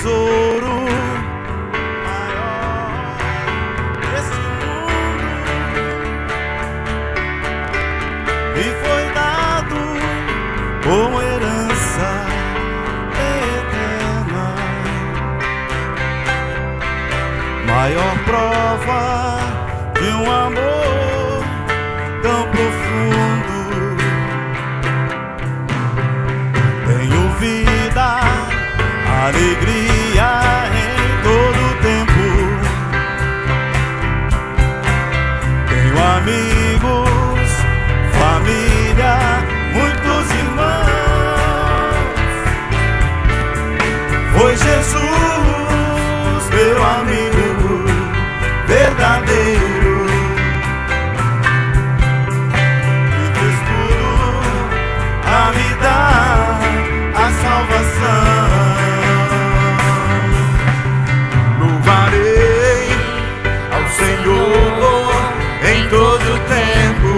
tesouro maior desse mundo me foi dado como herança eterna. Maior prova de um amor tão profundo. Tenho vida, alegria em todo tempo. Tenho amigos, família, muitos irmãos. Foi Jesus, meu amigo verdadeiro, que fez tudo a me dar a salvação. Louvarei ao Senhor em todo tempo.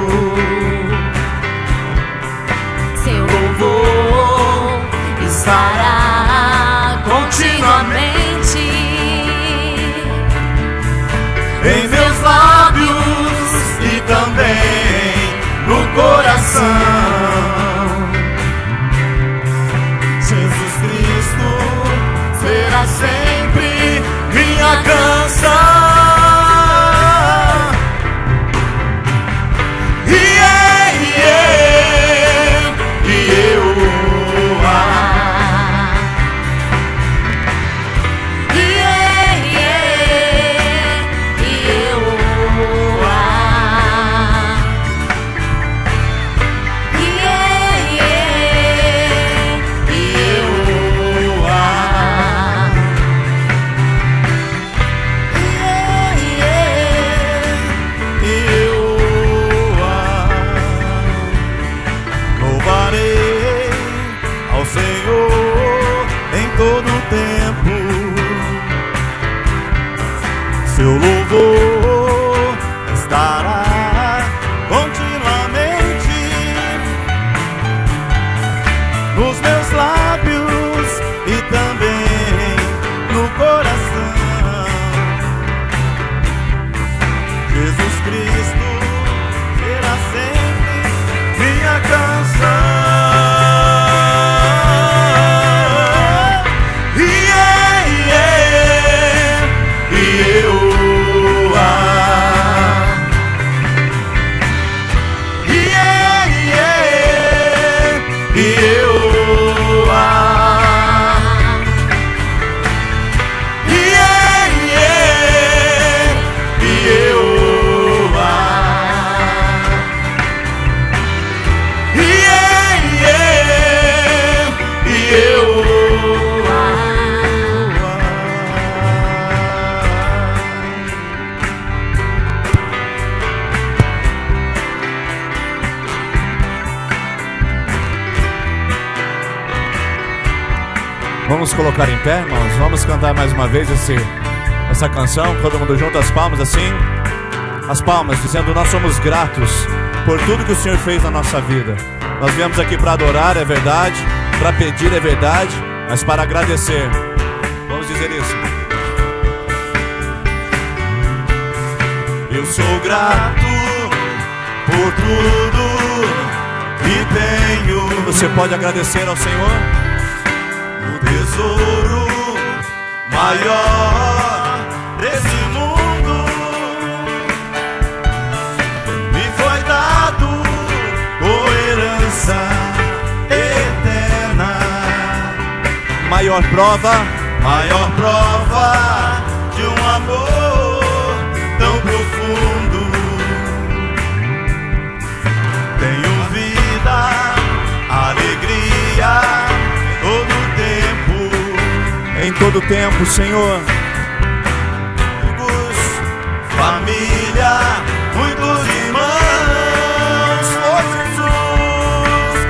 Seu louvor estará continuamente Em meus lábios e também no coração. Jesus Cristo será sempre minha canção. Seu louvor estará continuamente nos meus lábios e também no coração. Jesus Cristo será sempre minha canção. Vamos colocar em pé, irmãos? Vamos cantar mais uma vez essa canção, todo mundo junto, as palmas assim. As palmas, dizendo: nós somos gratos por tudo que o Senhor fez na nossa vida. Nós viemos aqui para adorar, é verdade, para pedir, é verdade, mas para agradecer. Vamos dizer isso. Eu sou grato por tudo que tenho. Você pode agradecer ao Senhor? O tesouro maior desse mundo me foi dado por herança eterna. Maior prova de um amor tão profundo. Tenho vida, alegria em todo tempo, Senhor. Amigos, família, muitos irmãos.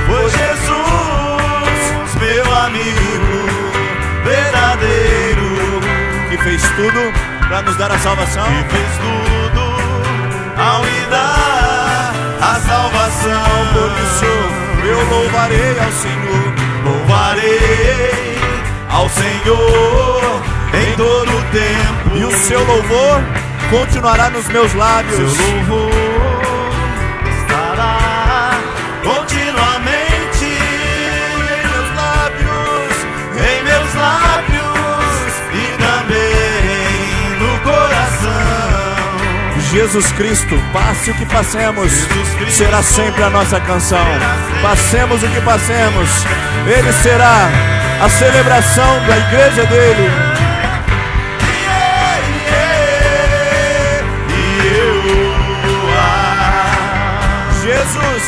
Foi Jesus, meu amigo verdadeiro, que fez tudo para nos dar a salvação. Que fez tudo ao me dar a salvação. Por isso eu louvarei ao Senhor. Louvarei ao Senhor seu louvor continuará nos meus lábios. Seu louvor estará continuamente em meus lábios e também no coração. Jesus Cristo, passe o que passemos, Jesus Cristo, será sempre a nossa canção. Passemos o que passemos, Ele será a celebração da igreja dele. Jesus,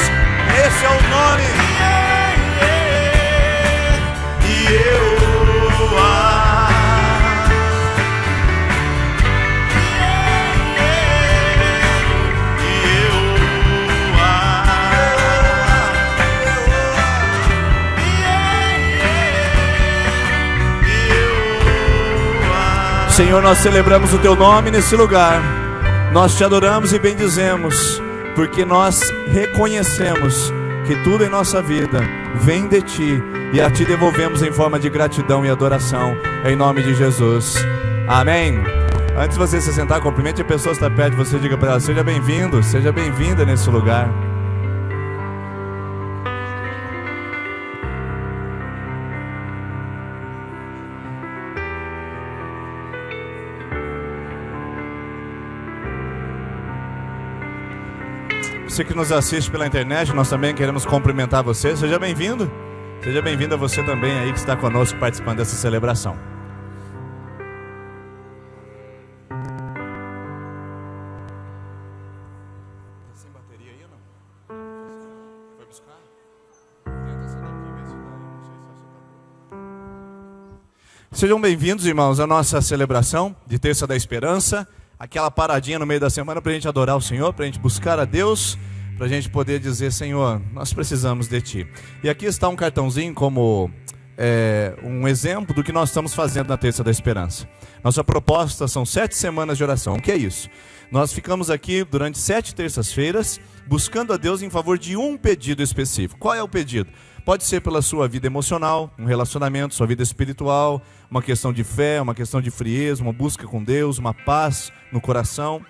esse é o nome. Senhor, nós celebramos o Teu nome nesse lugar. Nós Te adoramos e bendizemos, porque nós reconhecemos que tudo em nossa vida vem de Ti e a Ti devolvemos em forma de gratidão e adoração, em nome de Jesus. Amém. Antes de você se sentar, cumprimente a pessoa que está perto de você, diga para ela: seja bem-vindo, seja bem-vinda nesse lugar. Você que nos assiste pela internet, nós também queremos cumprimentar você. Seja bem-vindo. Seja bem-vindo a você também aí que está conosco participando dessa celebração. Sem bateria aí ou não? Foi buscar? Tenta essa daqui, ver se dá. Não sei se essa tá boa. Sejam bem-vindos, irmãos, à nossa celebração de Terça da Esperança. Aquela paradinha no meio da semana para a gente adorar o Senhor, para a gente buscar a Deus, para a gente poder dizer: Senhor, nós precisamos de Ti. E aqui está um cartãozinho como um exemplo do que nós estamos fazendo na Terça da Esperança. Nossa proposta são 7 semanas de oração. O que é isso? Nós ficamos aqui durante 7 terças-feiras buscando a Deus em favor de um pedido específico. Qual é o pedido? Pode ser pela sua vida emocional, um relacionamento, sua vida espiritual, uma questão de fé, uma questão de frieza, uma busca com Deus, uma paz no coração.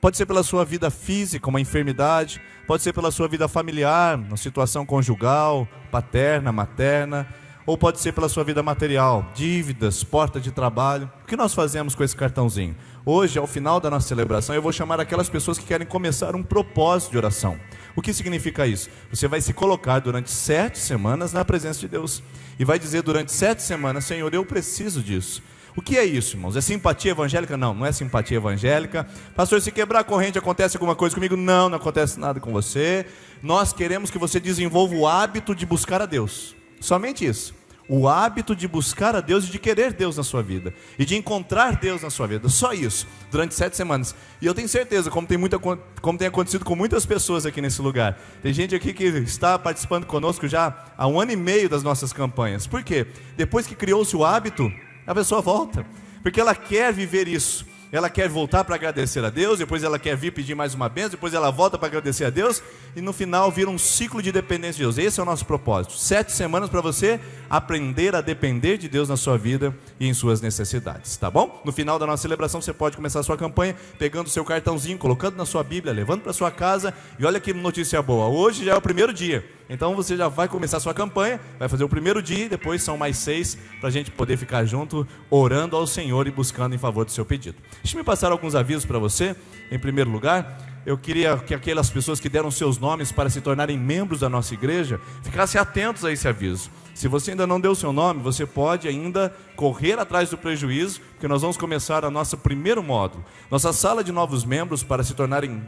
Pode ser pela sua vida física, uma enfermidade. Pode ser pela sua vida familiar, uma situação conjugal, paterna, materna. Ou pode ser pela sua vida material, dívidas, porta de trabalho. O que nós fazemos com esse cartãozinho? Hoje, ao final da nossa celebração, eu vou chamar aquelas pessoas que querem começar um propósito de oração. O que significa isso? Você vai se colocar durante 7 semanas na presença de Deus. E vai dizer durante 7 semanas: Senhor, eu preciso disso. O que é isso, irmãos? É simpatia evangélica? Não, não é simpatia evangélica. Pastor, se quebrar a corrente, acontece alguma coisa comigo? Não, não acontece nada com você. Nós queremos que você desenvolva o hábito de buscar a Deus. Somente isso. O hábito de buscar a Deus e de querer Deus na sua vida. E de encontrar Deus na sua vida. Só isso. Durante 7 semanas. E eu tenho certeza, como tem acontecido com muitas pessoas aqui nesse lugar. Tem gente aqui que está participando conosco já há 1 ano e meio das nossas campanhas. Por quê? Depois que criou-se o hábito, a pessoa volta. Porque ela quer viver isso. Ela quer voltar para agradecer a Deus, depois ela quer vir pedir mais uma bênção, depois ela volta para agradecer a Deus, e no final vira um ciclo de dependência de Deus. Esse é o nosso propósito. 7 semanas para você aprender a depender de Deus na sua vida e em suas necessidades, tá bom? No final da nossa celebração você pode começar a sua campanha, pegando o seu cartãozinho, colocando na sua Bíblia, levando para sua casa, e olha que notícia boa, hoje já é o primeiro dia. Então você já vai começar a sua campanha, vai fazer o primeiro dia, e depois são mais 6 para a gente poder ficar junto, orando ao Senhor e buscando em favor do seu pedido. Deixa-me passar alguns avisos para você. Em primeiro lugar, eu queria que aquelas pessoas que deram seus nomes para se tornarem membros da nossa igreja, ficassem atentos a esse aviso. Se você ainda não deu seu nome, você pode ainda correr atrás do prejuízo, porque nós vamos começar o nosso primeiro módulo. Nossa sala de novos membros para se tornarem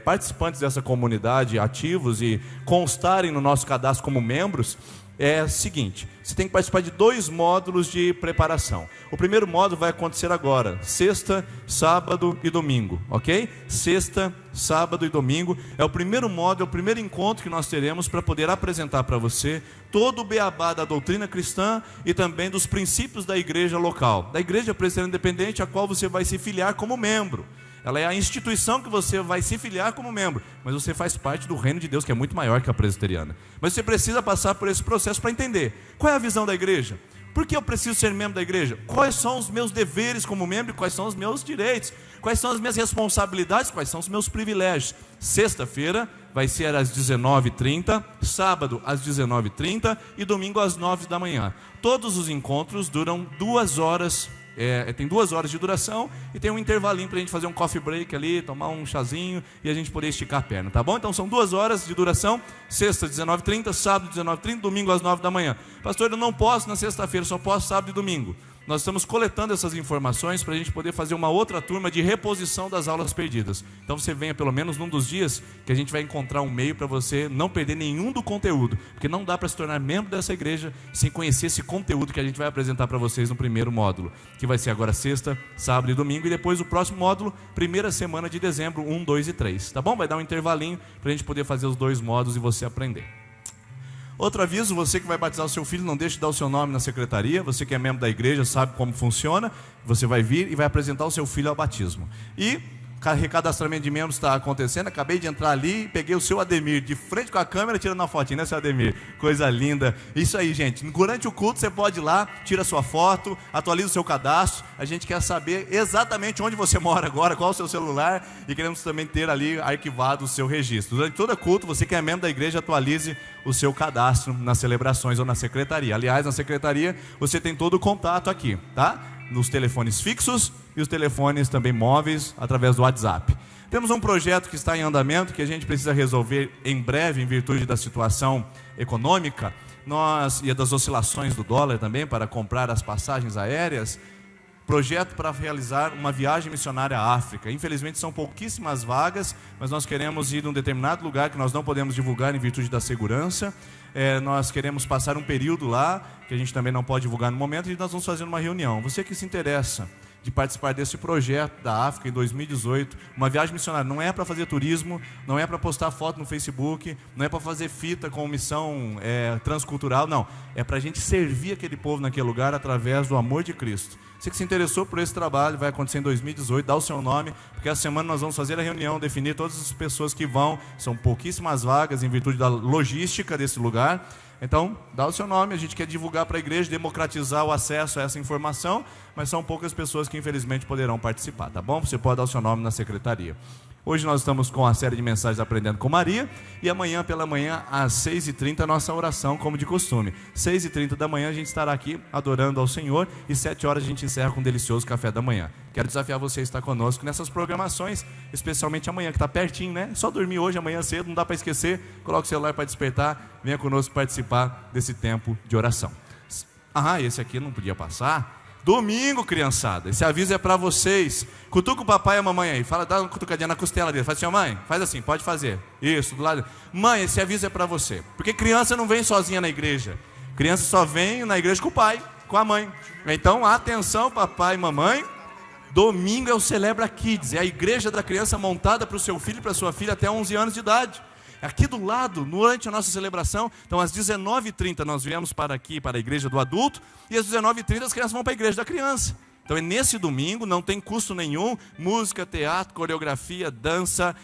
participantes dessa comunidade, ativos e constarem no nosso cadastro como membros, é o seguinte: você tem que participar de 2 módulos de preparação. O primeiro módulo vai acontecer agora, sexta, sábado e domingo, ok? Sexta, sábado e domingo é o primeiro módulo, é o primeiro encontro que nós teremos para poder apresentar para você todo o beabá da doutrina cristã e também dos princípios da igreja local, da igreja presbiteriana independente, a qual você vai se filiar como membro. Ela é a instituição que você vai se filiar como membro, mas você faz parte do reino de Deus, que é muito maior que a presbiteriana. Mas você precisa passar por esse processo para entender qual é a visão da igreja, Por que eu preciso ser membro da igreja? Quais são os meus deveres como membro e quais são os meus direitos? Quais são as minhas responsabilidades? Quais são os meus privilégios? Sexta-feira vai ser às 19h30, sábado às 19h30 e domingo às 9 da manhã. Todos os encontros duram 2 horas. Tem 2 horas de duração e tem um intervalinho para a gente fazer um coffee break ali, tomar um chazinho e a gente poder esticar a perna, tá bom? Então são 2 horas de duração, sexta 19h30, sábado 19h30, domingo às 9 da manhã. Pastor, eu não posso na sexta-feira, só posso sábado e domingo. Nós estamos coletando essas informações para a gente poder fazer uma outra turma de reposição das aulas perdidas. Então você venha pelo menos num dos dias que a gente vai encontrar um meio para você não perder nenhum do conteúdo, porque não dá para se tornar membro dessa igreja sem conhecer esse conteúdo que a gente vai apresentar para vocês no primeiro módulo, que vai ser agora sexta, sábado e domingo, e depois o próximo módulo, primeira semana de dezembro, 1, 2 e 3, tá bom? Vai dar um intervalinho para a gente poder fazer os 2 módulos e você aprender. Outro aviso, você que vai batizar o seu filho, não deixe de dar o seu nome na secretaria. Você que é membro da igreja, sabe como funciona. Você vai vir e vai apresentar o seu filho ao batismo. E recadastramento de membros está acontecendo. Acabei de entrar ali e peguei o seu Ademir de frente com a câmera, tirando uma fotinha, né, seu Ademir? Coisa linda. Isso aí, gente. Durante o culto você pode ir lá, tira a sua foto, atualiza o seu cadastro. A gente quer saber exatamente onde você mora agora, qual é o seu celular, e queremos também ter ali arquivado o seu registro. Durante todo o culto, você que é membro da igreja, atualize o seu cadastro nas celebrações ou na secretaria. Aliás, na secretaria você tem todo o contato aqui, tá? Nos telefones fixos e os telefones também móveis através do WhatsApp. Temos um projeto que está em andamento, que a gente precisa resolver em breve, em virtude da situação econômica, e das oscilações do dólar também, para comprar as passagens aéreas. Projeto para realizar uma viagem missionária à África. Infelizmente são pouquíssimas vagas, mas nós queremos ir a um determinado lugar que nós não podemos divulgar em virtude da segurança. Nós queremos passar um período lá, que a gente também não pode divulgar no momento, e nós vamos fazer uma reunião. Você que se interessa de participar desse projeto da África em 2018, uma viagem missionária, não é para fazer turismo, não é para postar foto no Facebook, não é para fazer fita com missão transcultural, não, é para a gente servir aquele povo naquele lugar através do amor de Cristo. Você que se interessou por esse trabalho, vai acontecer em 2018, dá o seu nome, porque essa semana nós vamos fazer a reunião, definir todas as pessoas que vão, são pouquíssimas vagas em virtude da logística desse lugar. Então, dá o seu nome, a gente quer divulgar para a igreja, democratizar o acesso a essa informação, mas são poucas pessoas que infelizmente poderão participar, tá bom? Você pode dar o seu nome na secretaria. Hoje nós estamos com a série de mensagens Aprendendo com Maria, e amanhã pela manhã, às 6h30, a nossa oração, como de costume. 6h30 da manhã a gente estará aqui adorando ao Senhor, e 7 horas a gente encerra com um delicioso café da manhã. Quero desafiar você a estar conosco nessas programações, especialmente amanhã, que está pertinho, né? Só dormir hoje, amanhã cedo, não dá para esquecer. Coloque o celular para despertar, venha conosco participar desse tempo de oração. Esse aqui não podia passar. Domingo, criançada, esse aviso é para vocês. Cutuca o papai e a mamãe aí, fala, dá uma cutucadinha na costela dele. Fala assim, mãe, faz assim, pode fazer. Isso, do lado. Mãe, esse aviso é para você. Porque criança não vem sozinha na igreja. Criança só vem na igreja com o pai, com a mãe. Então, atenção, papai e mamãe. Domingo é o Celebra Kids, é a igreja da criança montada para o seu filho e para a sua filha até 11 anos de idade. Aqui do lado, durante a nossa celebração, então às 19h30 nós viemos para aqui, para a igreja do adulto, e às 19h30 as crianças vão para a igreja da criança. Então é nesse domingo, não tem custo nenhum, música, teatro, coreografia, dança,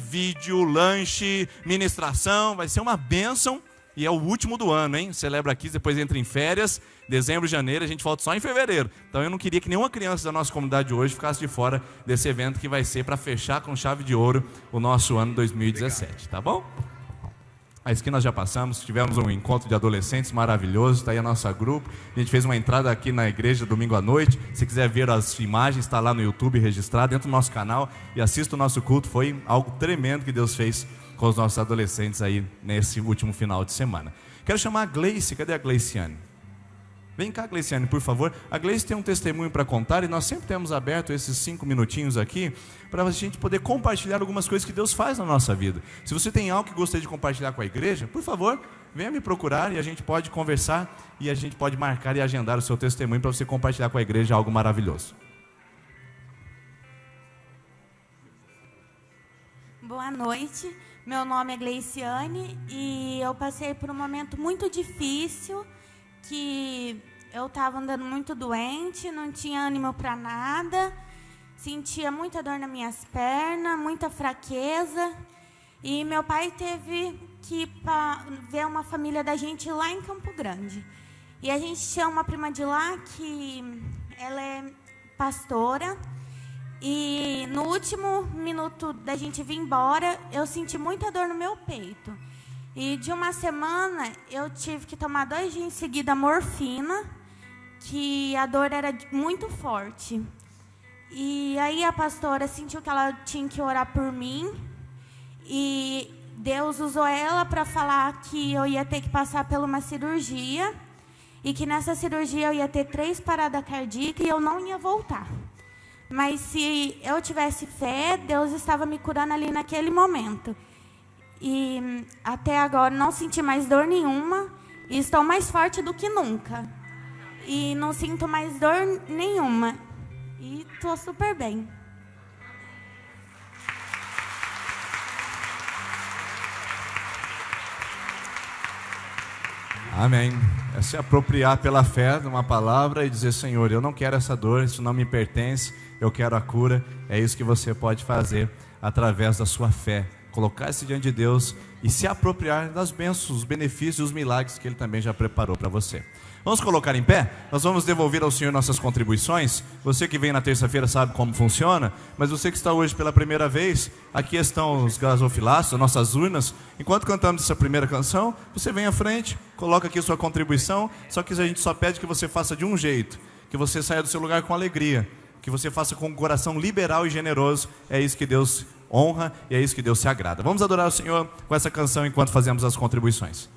vídeo, lanche, ministração, vai ser uma bênção. E é o último do ano, hein? Celebra aqui, depois entra em férias, dezembro, janeiro, a gente volta só em fevereiro. Então eu não queria que nenhuma criança da nossa comunidade hoje ficasse de fora desse evento que vai ser para fechar com chave de ouro o nosso ano 2017, tá bom? Isso que nós já passamos, tivemos um encontro de adolescentes maravilhoso, está aí a nossa grupo. A gente fez uma entrada aqui na igreja domingo à noite. Se quiser ver as imagens, está lá no YouTube registrado, dentro do nosso canal, e assista o nosso culto. Foi algo tremendo que Deus fez com os nossos adolescentes aí nesse último final de semana. Quero chamar a Gleice. Cadê a Gleiciane? Vem cá, Gleiciane, por favor. A Gleice tem um testemunho para contar, e nós sempre temos aberto esses 5 minutinhos aqui para a gente poder compartilhar algumas coisas que Deus faz na nossa vida. Se você tem algo que gostaria de compartilhar com a igreja, por favor, venha me procurar e a gente pode conversar e a gente pode marcar e agendar o seu testemunho para você compartilhar com a igreja algo maravilhoso. Boa noite, meu nome é Gleiciane e eu passei por um momento muito difícil, que eu estava andando muito doente, não tinha ânimo para nada, sentia muita dor nas minhas pernas, muita fraqueza, e meu pai teve que ir ver uma família da gente lá em Campo Grande. E a gente tinha uma prima de lá que ela é pastora. E no último minuto da gente vir embora, eu senti muita dor no meu peito. E de uma semana, eu tive que tomar 2 dias em seguida morfina, que a dor era muito forte. E aí a pastora sentiu que ela tinha que orar por mim. E Deus usou ela para falar que eu ia ter que passar por uma cirurgia. E que nessa cirurgia eu ia ter 3 paradas cardíacas e eu não ia voltar. Mas se eu tivesse fé, Deus estava me curando ali naquele momento. E até agora não senti mais dor nenhuma. E estou mais forte do que nunca. E não sinto mais dor nenhuma. E estou super bem. Amém. É se apropriar pela fé de uma palavra e dizer: Senhor, eu não quero essa dor, isso não me pertence, eu quero a cura. É isso que você pode fazer através da sua fé. Colocar-se diante de Deus e se apropriar das bênçãos, os benefícios e os milagres que Ele também já preparou para você. Vamos colocar em pé? Nós vamos devolver ao Senhor nossas contribuições. Você que vem na terça-feira sabe como funciona, mas você que está hoje pela primeira vez, aqui estão os gasofilaços, nossas urnas. Enquanto cantamos essa primeira canção, você vem à frente, coloca aqui sua contribuição. Só que a gente só pede que você faça de um jeito, que você saia do seu lugar com alegria, que você faça com um coração liberal e generoso. É isso que Deus honra e é isso que Deus se agrada. Vamos adorar o Senhor com essa canção enquanto fazemos as contribuições.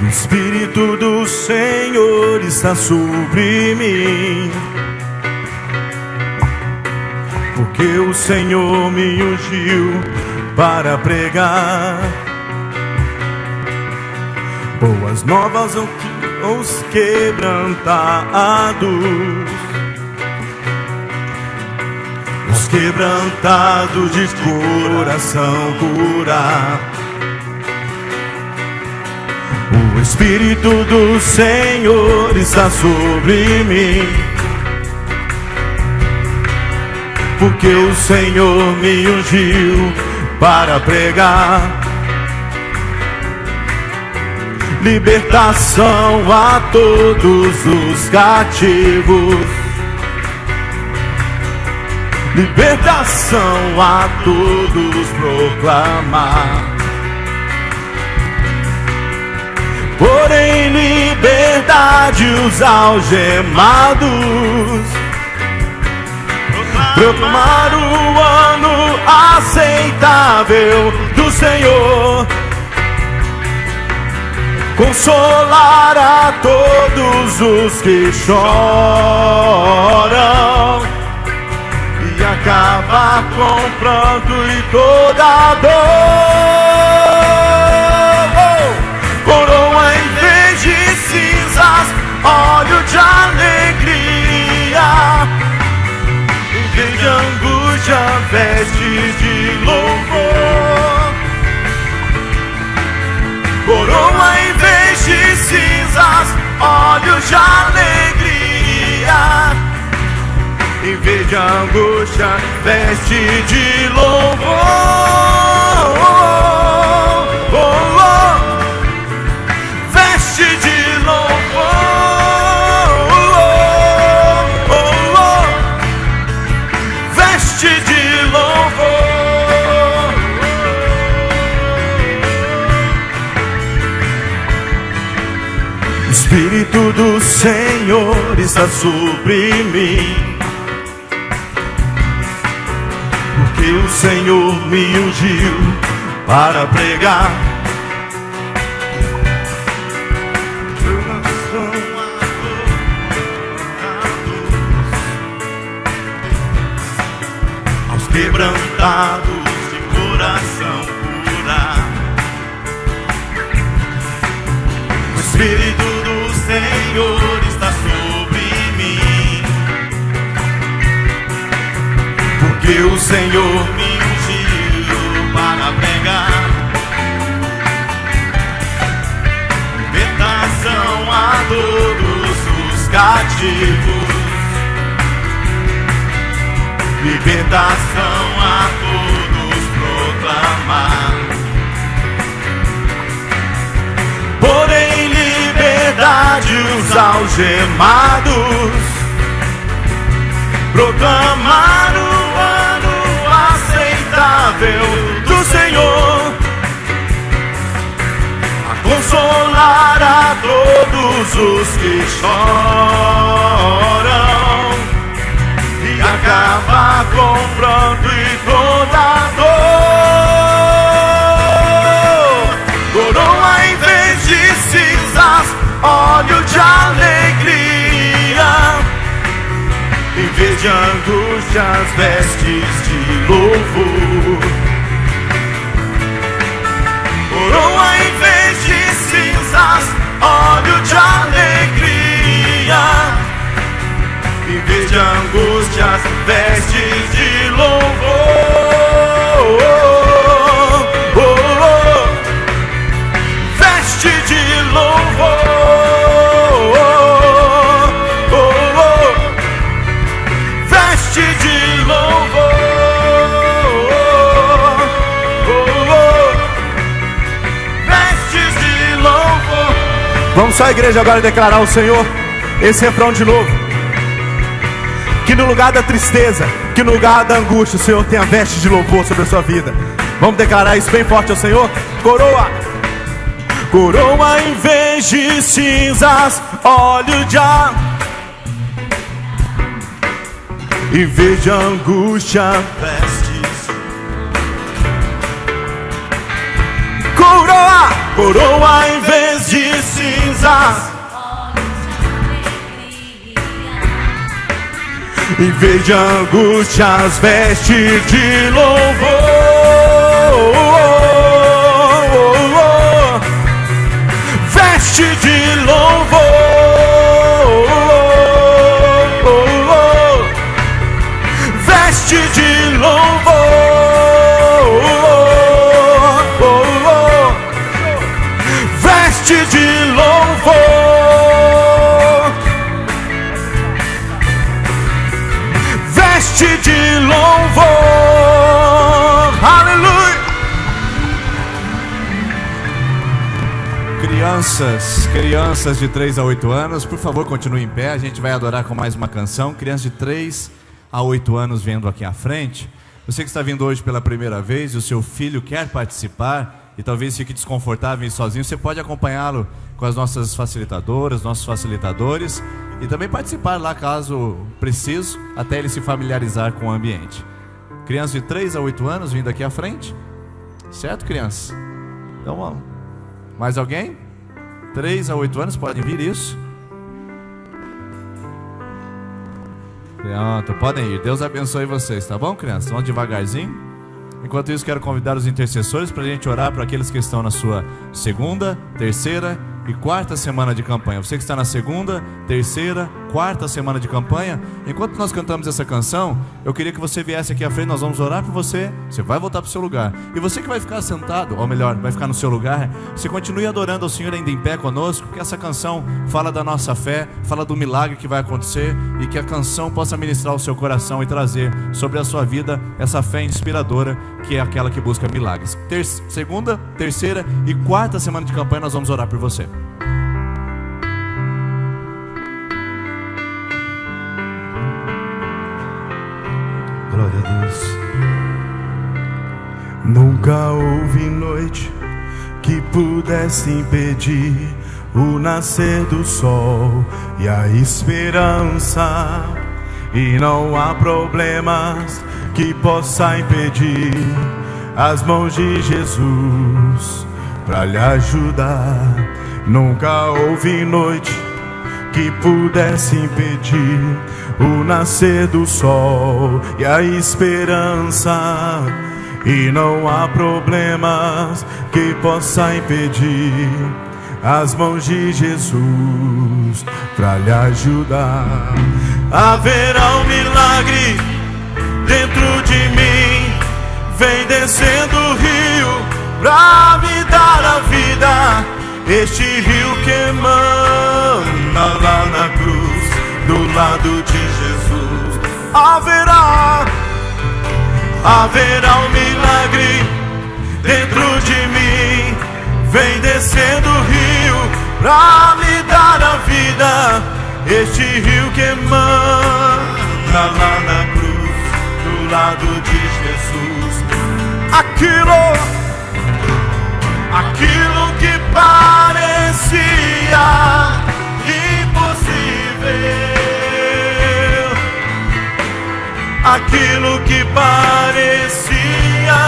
O Espírito do Senhor está sobre mim, porque o Senhor me ungiu para pregar boas novas aos quebrantados, os quebrantados de coração curar. O Espírito do Senhor está sobre mim, porque o Senhor me ungiu para pregar libertação a todos os cativos, libertação a todos proclamar. Porém, liberdade os algemados, proclamar o ano aceitável do Senhor, consolar a todos os que choram e acabar com o pranto e toda a dor. Coroa em vez de cinzas, óleo de alegria, em vez de angústia, vestes de louvor. Coroa em vez de cinzas, óleo de alegria, em vez de angústia, veste de louvor. Veste de louvor, veste de louvor. O Espírito do Senhor está sobre mim, porque o Senhor me ungiu para pregar aos quebrantados de coração curar. O Espírito do Senhor está sobre mim, porque o Senhor me ungiu cativos, libertação a todos proclamar. Porém, liberdade os algemados, proclamar o ano aceitável do Senhor, a consolar a todos os que choram e acabar com o pranto e toda dor. Coroa em vez de cinzas, óleo de alegria, em vez de angústias, vestes de louvor. Coroa em vez de cinzas, óleo de alegria, em vez de angústias, vestes de louvor. Veste de louvor. Veste de louvor. Vestes de louvor. Vamos só, igreja, agora declarar ao Senhor esse refrão de novo. Que no lugar da tristeza, que no lugar da angústia, o Senhor tenha veste de louvor sobre a sua vida. Vamos declarar isso bem forte ao Senhor. Coroa. Coroa em vez de cinzas, óleo de em vez de angústia, Vestes. coroa. Coroa em vez de cinzas, em vez de angústias, veste de louvor. Veste de louvor. Veste de louvor. Veste de louvor. Veste de louvor. Aleluia. Crianças de 3 a 8 anos, por favor, continue em pé. A gente vai adorar com mais uma canção. Crianças de 3 a 8 anos vindo aqui à frente. Você que está vindo hoje pela primeira vez e o seu filho quer participar e talvez fique desconfortável e sozinho, você pode acompanhá-lo com as nossas facilitadoras, nossos facilitadores, e também participar lá caso preciso, até ele se familiarizar com o ambiente. Crianças de 3 a 8 anos vindo aqui à frente. Certo, crianças? Então vamos. Mais alguém? 3 a 8 anos, podem vir, isso. Pronto, podem ir. Deus abençoe vocês, tá bom, crianças? Vamos devagarzinho. Enquanto isso, quero convidar os intercessores para a gente orar para aqueles que estão na sua segunda, terceira e quarta semana de campanha. Você que está na segunda, terceira, quarta semana de campanha, enquanto nós cantamos essa canção, eu queria que você viesse aqui à frente. Nós vamos orar por você. Você vai voltar para o seu lugar. E você que vai ficar sentado, ou melhor, vai ficar no seu lugar, você continue adorando ao Senhor ainda em pé conosco, porque essa canção fala da nossa fé, fala do milagre que vai acontecer, e que a canção possa ministrar o seu coração e trazer sobre a sua vida essa fé inspiradora, que é aquela que busca milagres. Segunda, terceira e quarta semana de campanha, nós vamos orar por você. Glória a Deus. Nunca houve noite que pudesse impedir o nascer do sol e a esperança, e não há problemas que possa impedir as mãos de Jesus para lhe ajudar. Nunca houve noite que pudesse impedir o nascer do sol e a esperança, e não há problemas que possa impedir as mãos de Jesus para lhe ajudar. Haverá um milagre dentro de mim, vem descendo o rio pra me dar a vida. Este rio que emana lá na cruz do lado de Jesus. Haverá um milagre dentro de mim. Vem descendo o rio pra me dar a vida. Este rio que emana lá na cruz, do lado de Jesus. Aquilo que parecia impossível, aquilo que parecia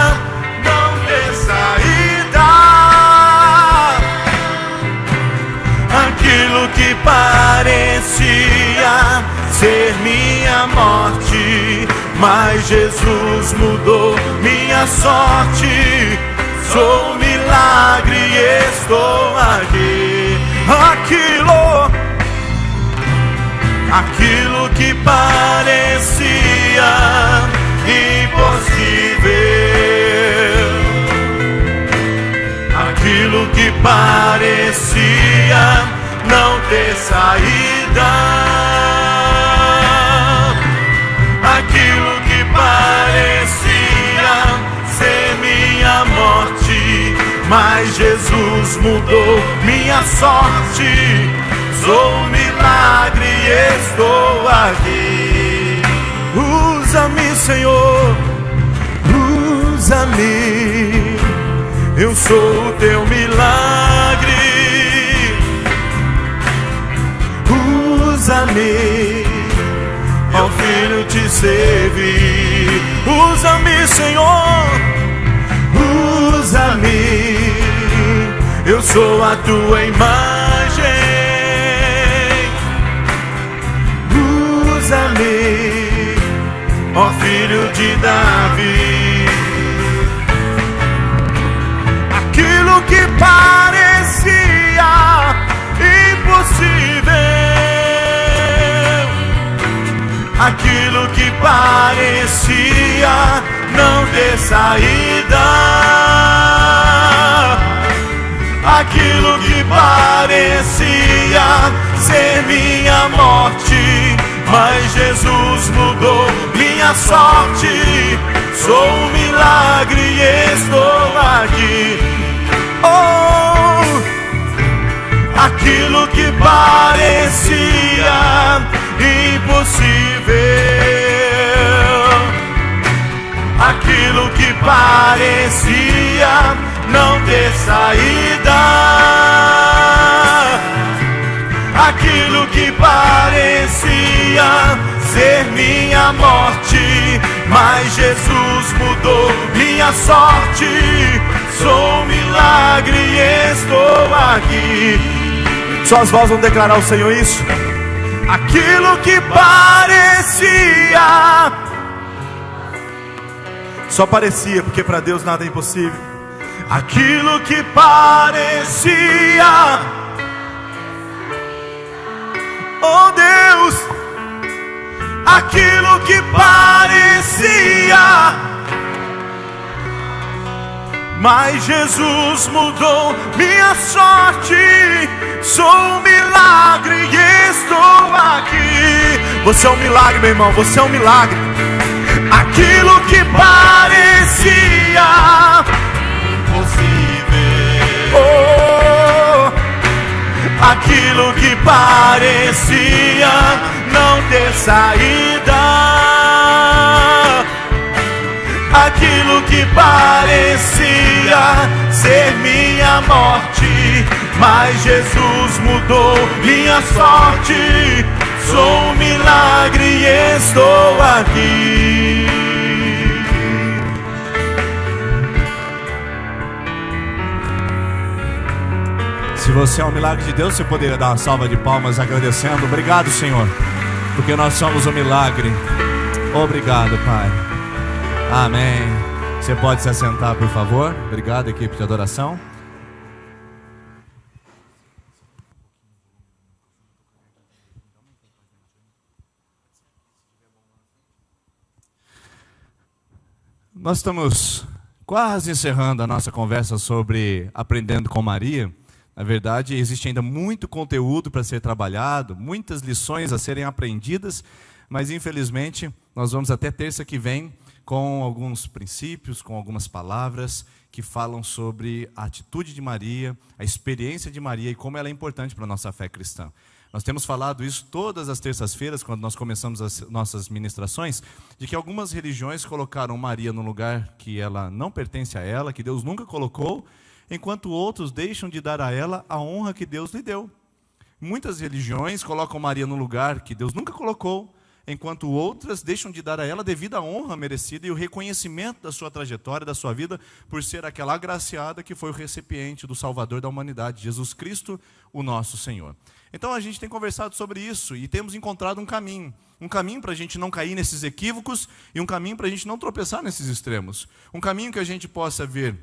não ter saída, aquilo que parecia ser minha morte, mas Jesus mudou minha sorte. Sou um milagre e estou aqui. Aquilo que parecia impossível, aquilo que parecia não ter saída, aquilo que parecia ser minha morte, mas Jesus mudou minha sorte. Sou um milagre e estou aqui. Usa-me, Senhor, usa-me. Eu sou o teu milagre. Usa-me, ó Filho, te servir. Usa-me, Senhor, usa-me. Eu sou a tua imagem. Usa-me, ó Filho de Davi. Aquilo que parecia impossível, aquilo que parecia não ter saída, aquilo que parecia ser minha morte, mas Jesus mudou minha sorte. Sou um milagre e estou aqui. Oh, aquilo que parecia impossível, aquilo que parecia não ter saída, aquilo que parecia ser minha morte, mas Jesus mudou minha sorte. Sou um milagre e estou aqui. Só as vozes vão declarar ao Senhor isso. Aquilo que parecia, só parecia, porque para Deus nada é impossível. Aquilo que parecia, oh Deus, aquilo que parecia, mas Jesus mudou minha sorte. Sou um milagre e estou aqui. Você é um milagre, meu irmão, você é um milagre. Aquilo que parecia impossível, oh, aquilo que parecia não ter saída, aquilo que parecia ser minha morte, mas Jesus mudou minha sorte. Sou um milagre e estou aqui. Se você é um milagre de Deus, você poderia dar uma salva de palmas agradecendo. Obrigado, Senhor, porque nós somos um milagre. Obrigado, Pai. Amém. Você pode se assentar, por favor. Obrigado, equipe de adoração. Nós estamos quase encerrando a nossa conversa sobre aprendendo com Maria. Na verdade, existe ainda muito conteúdo para ser trabalhado, muitas lições a serem aprendidas, mas infelizmente nós vamos até terça que vem com alguns princípios, com algumas palavras que falam sobre a atitude de Maria, a experiência de Maria e como ela é importante para a nossa fé cristã. Nós temos falado isso todas as terças-feiras, quando nós começamos as nossas ministrações, de que algumas religiões colocaram Maria num lugar que ela não pertence a ela, que Deus nunca colocou, enquanto outros deixam de dar a ela a honra que Deus lhe deu. Muitas religiões colocam Maria num lugar que Deus nunca colocou, enquanto outras deixam de dar a ela a devida honra merecida e o reconhecimento da sua trajetória, da sua vida, por ser aquela agraciada que foi o recipiente do Salvador da humanidade, Jesus Cristo, o nosso Senhor. Então a gente tem conversado sobre isso e temos encontrado um caminho para a gente não cair nesses equívocos e um caminho para a gente não tropeçar nesses extremos. Um caminho que a gente possa ver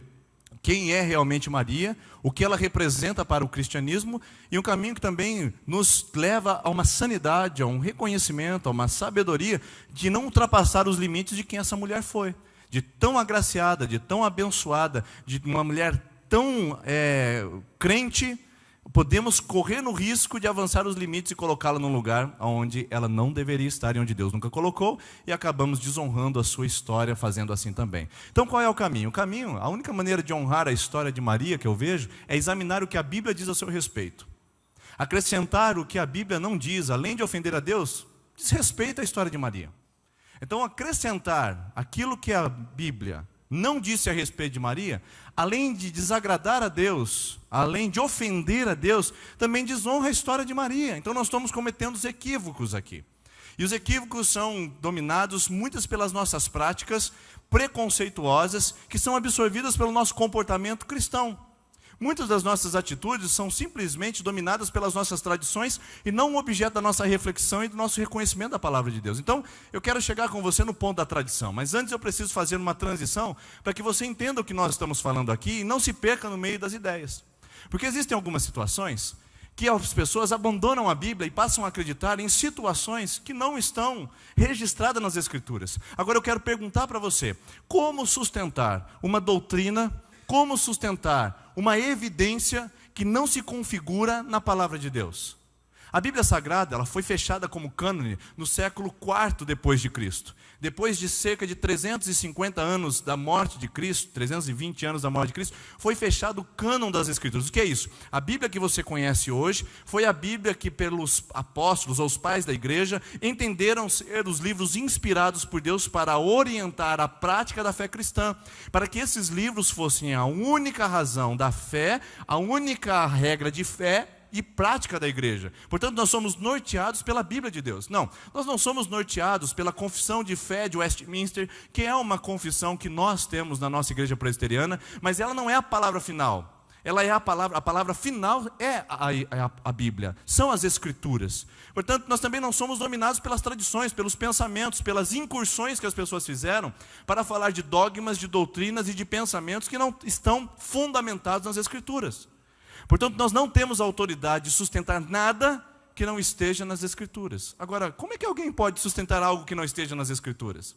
quem é realmente Maria, o que ela representa para o cristianismo, e um caminho que também nos leva a uma sanidade, a um reconhecimento, a uma sabedoria de não ultrapassar os limites de quem essa mulher foi, de tão agraciada, de tão abençoada, de uma mulher tão crente. Podemos correr no risco de avançar os limites e colocá-la num lugar onde ela não deveria estar e onde Deus nunca colocou, e acabamos desonrando a sua história fazendo assim também. Então qual é o caminho? O caminho, a única maneira de honrar a história de Maria que eu vejo é examinar o que a Bíblia diz a seu respeito. Acrescentar o que a Bíblia não diz, além de ofender a Deus, diz respeito à história de Maria. Então acrescentar aquilo que a Bíblia não disse a respeito de Maria, além de desagradar a Deus, além de ofender a Deus, também desonra a história de Maria. Então nós estamos cometendo os equívocos aqui. E os equívocos são dominados muitas pelas nossas práticas preconceituosas, que são absorvidas pelo nosso comportamento cristão. Muitas das nossas atitudes são simplesmente dominadas pelas nossas tradições e não um objeto da nossa reflexão e do nosso reconhecimento da palavra de Deus. Então, eu quero chegar com você no ponto da tradição, mas antes eu preciso fazer uma transição para que você entenda o que nós estamos falando aqui e não se perca no meio das ideias. Porque existem algumas situações que as pessoas abandonam a Bíblia e passam a acreditar em situações que não estão registradas nas Escrituras. Agora eu quero perguntar para você, como sustentar uma doutrina, como sustentar uma evidência que não se configura na palavra de Deus? A Bíblia Sagrada, ela foi fechada como cânone no século IV depois de Cristo. Depois de cerca de 350 anos da morte de Cristo, 320 anos da morte de Cristo, foi fechado o cânon das Escrituras. O que é isso? A Bíblia que você conhece hoje foi a Bíblia que pelos apóstolos ou os pais da igreja entenderam ser os livros inspirados por Deus para orientar a prática da fé cristã, para que esses livros fossem a única razão da fé, a única regra de fé e prática da igreja. Portanto, nós somos norteados pela Bíblia de Deus. Não, nós não somos norteados pela confissão de fé de Westminster, que é uma confissão que nós temos na nossa igreja presbiteriana, mas ela não é a palavra final. Ela é a palavra final é a Bíblia, são as Escrituras. Portanto, nós também não somos dominados pelas tradições, pelos pensamentos, pelas incursões que as pessoas fizeram para falar de dogmas, de doutrinas e de pensamentos que não estão fundamentados nas Escrituras. Portanto, nós não temos autoridade de sustentar nada que não esteja nas Escrituras. Agora, como é que alguém pode sustentar algo que não esteja nas Escrituras?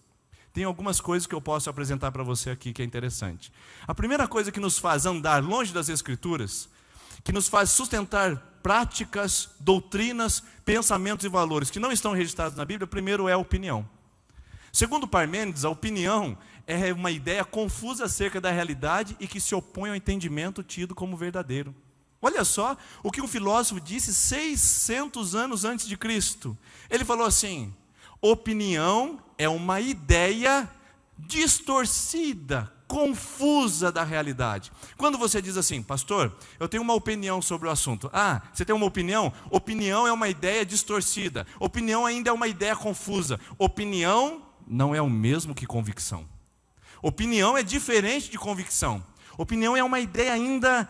Tem algumas coisas que eu posso apresentar para você aqui que é interessante. A primeira coisa que nos faz andar longe das Escrituras, que nos faz sustentar práticas, doutrinas, pensamentos e valores que não estão registrados na Bíblia, primeiro é a opinião. Segundo Parmênides, a opinião é uma ideia confusa acerca da realidade e que se opõe ao entendimento tido como verdadeiro. Olha só o que um filósofo disse 600 anos antes de Cristo. Ele falou assim: opinião é uma ideia distorcida, confusa da realidade. Quando você diz assim, pastor, eu tenho uma opinião sobre o assunto. Ah, você tem uma opinião? Opinião é uma ideia distorcida. Opinião ainda é uma ideia confusa. Opinião não é o mesmo que convicção. Opinião é diferente de convicção. Opinião é uma ideia ainda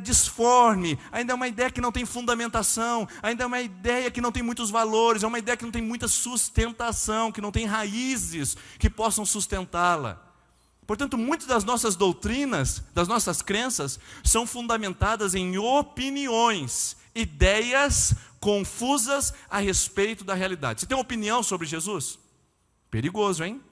disforme, ainda é uma ideia que não tem fundamentação, ainda é uma ideia que não tem muitos valores, é uma ideia que não tem muita sustentação, que não tem raízes que possam sustentá-la. Portanto, muitas das nossas doutrinas, das nossas crenças, são fundamentadas em opiniões, ideias confusas a respeito da realidade. Você tem uma opinião sobre Jesus? Perigoso, hein?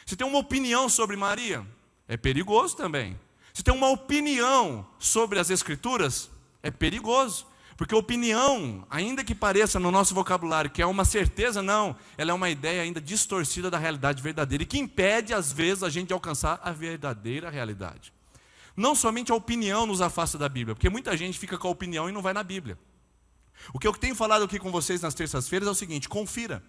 Você tem uma opinião sobre Maria? É perigoso também. Você tem uma opinião sobre as Escrituras? É perigoso. Porque opinião, ainda que pareça no nosso vocabulário que é uma certeza, não. Ela é uma ideia ainda distorcida da realidade verdadeira e que impede, às vezes, a gente de alcançar a verdadeira realidade. Não somente a opinião nos afasta da Bíblia, porque muita gente fica com a opinião e não vai na Bíblia. O que eu tenho falado aqui com vocês nas terças-feiras é o seguinte: confira.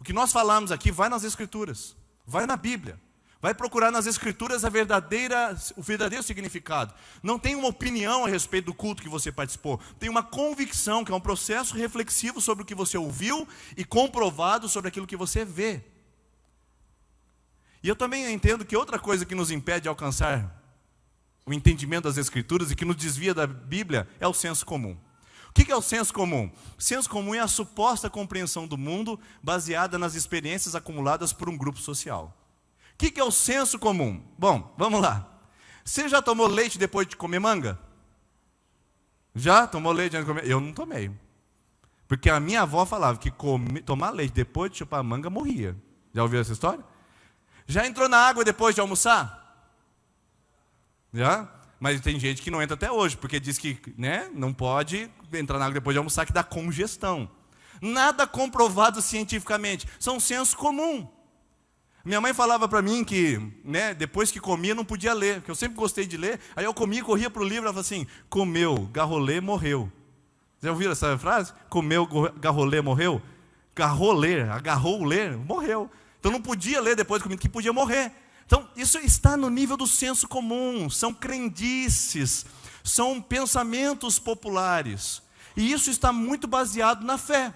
O que nós falamos aqui, vai nas Escrituras, vai na Bíblia. Vai procurar nas Escrituras o verdadeiro significado. Não tem uma opinião a respeito do culto que você participou. Tem uma convicção, que é um processo reflexivo sobre o que você ouviu e comprovado sobre aquilo que você vê. E eu também entendo que outra coisa que nos impede de alcançar o entendimento das Escrituras e que nos desvia da Bíblia é o senso comum. O que é o senso comum? O senso comum é a suposta compreensão do mundo baseada nas experiências acumuladas por um grupo social. O que é o senso comum? Bom, vamos lá. Você já tomou leite depois de comer manga? Já tomou leite antes de comer? Eu não tomei. Porque a minha avó falava que tomar leite depois de chupar manga morria. Já ouviu essa história? Já entrou na água depois de almoçar? Já? Mas tem gente que não entra até hoje, porque diz que não pode entrar na água depois de almoçar, que dá congestão. Nada comprovado cientificamente. São senso comum. Minha mãe falava para mim que, depois que comia, não podia ler, porque eu sempre gostei de ler. Aí eu comia, corria para o livro, ela falava assim: comeu, garrolê, morreu. Já ouviram essa frase? Comeu, garrolê, morreu? Garrolê, agarrou o ler, morreu. Então não podia ler depois de comida, que podia morrer. Então isso está no nível do senso comum, são crendices, são pensamentos populares. E isso está muito baseado na fé.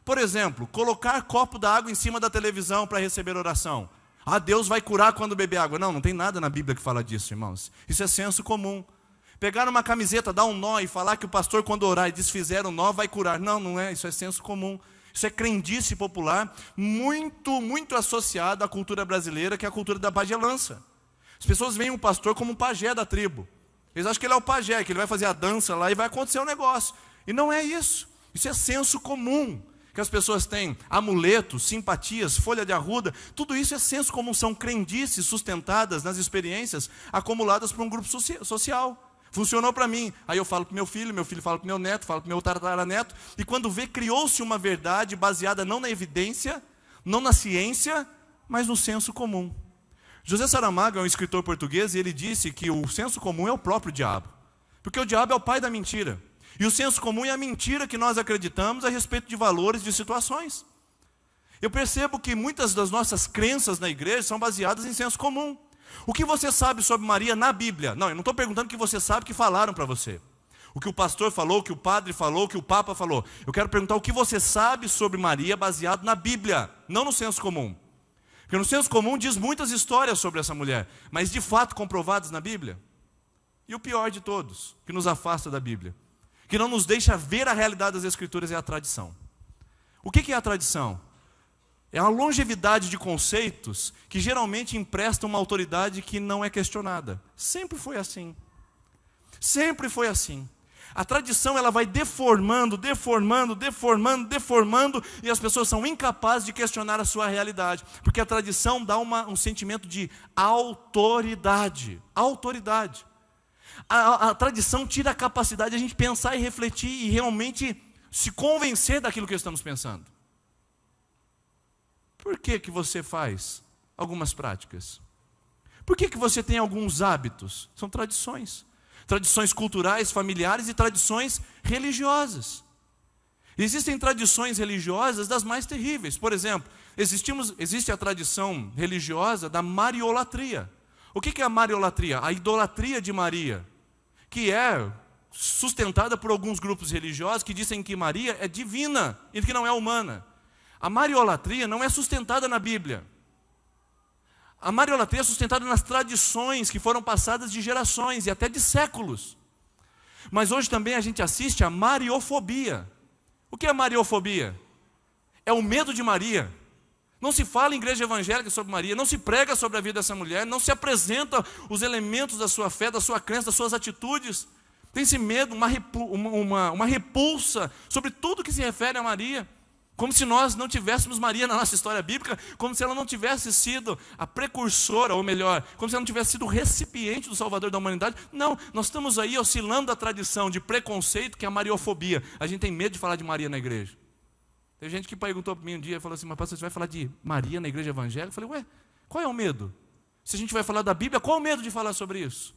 Por exemplo, colocar copo d'água em cima da televisão para receber oração. Deus vai curar quando beber água. Não tem nada na Bíblia que fala disso, irmãos. Isso é senso comum. Pegar uma camiseta, dar um nó e falar que o pastor, quando orar e desfizer o nó, vai curar. Não é. Isso é senso comum. Isso é crendice popular, muito, muito associado à cultura brasileira, que é a cultura da pagelança. As pessoas veem o pastor como um pajé da tribo. Eles acham que ele é o pajé, que ele vai fazer a dança lá e vai acontecer um negócio. E não é isso. Isso é senso comum. Que as pessoas têm amuletos, simpatias, folha de arruda, tudo isso é senso comum, são crendices sustentadas nas experiências acumuladas por um grupo social. Funcionou para mim, aí eu falo para meu filho fala para o meu neto, fala para o meu tataraneto, e quando vê, criou-se uma verdade baseada não na evidência, não na ciência, mas no senso comum. José Saramago é um escritor português e ele disse que o senso comum é o próprio diabo, porque o diabo é o pai da mentira. E o senso comum é a mentira que nós acreditamos a respeito de valores, de situações. Eu percebo que muitas das nossas crenças na igreja são baseadas em senso comum. O que você sabe sobre Maria na Bíblia? Não, eu não estou perguntando o que você sabe que falaram para você. O que o pastor falou, o que o padre falou, o que o papa falou. Eu quero perguntar o que você sabe sobre Maria baseado na Bíblia, não no senso comum. Porque no senso comum diz muitas histórias sobre essa mulher, mas de fato comprovadas na Bíblia. E o pior de todos, que nos afasta da Bíblia, que não nos deixa ver a realidade das Escrituras, é a tradição. O que é a tradição? É uma longevidade de conceitos que geralmente emprestam uma autoridade que não é questionada. Sempre foi assim. Sempre foi assim. A tradição ela vai deformando, e as pessoas são incapazes de questionar a sua realidade, porque a tradição dá um sentimento de autoridade. Autoridade. A tradição tira a capacidade de a gente pensar e refletir e realmente se convencer daquilo que estamos pensando. Por que você faz algumas práticas? Por que você tem alguns hábitos? São tradições. Tradições culturais, familiares e tradições religiosas. Existem tradições religiosas das mais terríveis. Por exemplo, existe a tradição religiosa da mariolatria. O que é a mariolatria? A idolatria de Maria, que é sustentada por alguns grupos religiosos que dizem que Maria é divina e que não é humana. A mariolatria não é sustentada na Bíblia. A mariolatria é sustentada nas tradições que foram passadas de gerações e até de séculos. Mas hoje também a gente assiste a mariofobia. O que é mariofobia? É o medo de Maria. Não se fala em igreja evangélica sobre Maria, não se prega sobre a vida dessa mulher, não se apresenta os elementos da sua fé, da sua crença, das suas atitudes. Tem esse medo, uma repulsa sobre tudo que se refere a Maria. Como se nós não tivéssemos Maria na nossa história bíblica, como se ela não tivesse sido a precursora, ou melhor, como se ela não tivesse sido o recipiente do Salvador da humanidade. Não, nós estamos aí oscilando a tradição de preconceito, que é a mariofobia. A gente tem medo de falar de Maria na igreja. Tem gente que perguntou para mim um dia e falou assim: mas pastor, você vai falar de Maria na igreja evangélica? Eu falei: ué, qual é o medo? Se a gente vai falar da Bíblia, qual é o medo de falar sobre isso?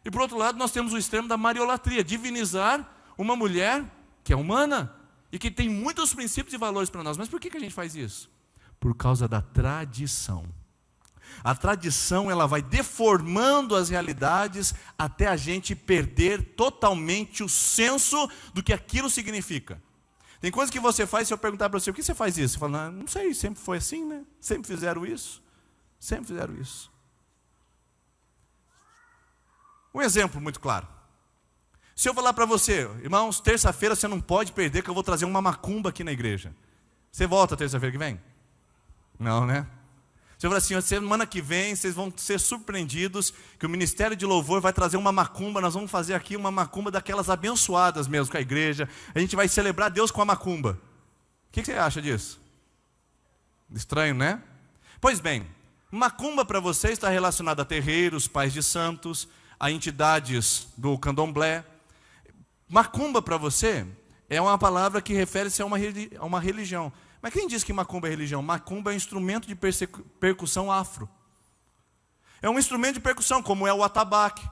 E por outro lado, nós temos o extremo da mariolatria, divinizar uma mulher que é humana e que tem muitos princípios e valores para nós. Mas por que a gente faz isso? Por causa da tradição. A tradição, ela vai deformando as realidades até a gente perder totalmente o senso do que aquilo significa. Tem coisas que você faz, se eu perguntar para você: por que você faz isso? Você fala: não sei, sempre foi assim, né? Sempre fizeram isso. Sempre fizeram isso. Um exemplo muito claro. Se eu falar para você: irmãos, terça-feira você não pode perder, que eu vou trazer uma macumba aqui na igreja. Você volta terça-feira que vem? Não, né? Se eu falar assim: semana que vem vocês vão ser surpreendidos que o Ministério de Louvor vai trazer uma macumba, nós vamos fazer aqui uma macumba daquelas abençoadas mesmo com a igreja, a gente vai celebrar Deus com a macumba. O que você acha disso? Estranho, né? Pois bem, macumba para você está relacionada a terreiros, pais de santos, a entidades do candomblé. Macumba para você é uma palavra que refere-se a uma religião. Mas quem diz que macumba é religião? Macumba é um instrumento de percussão afro. É um instrumento de percussão, como é o atabaque,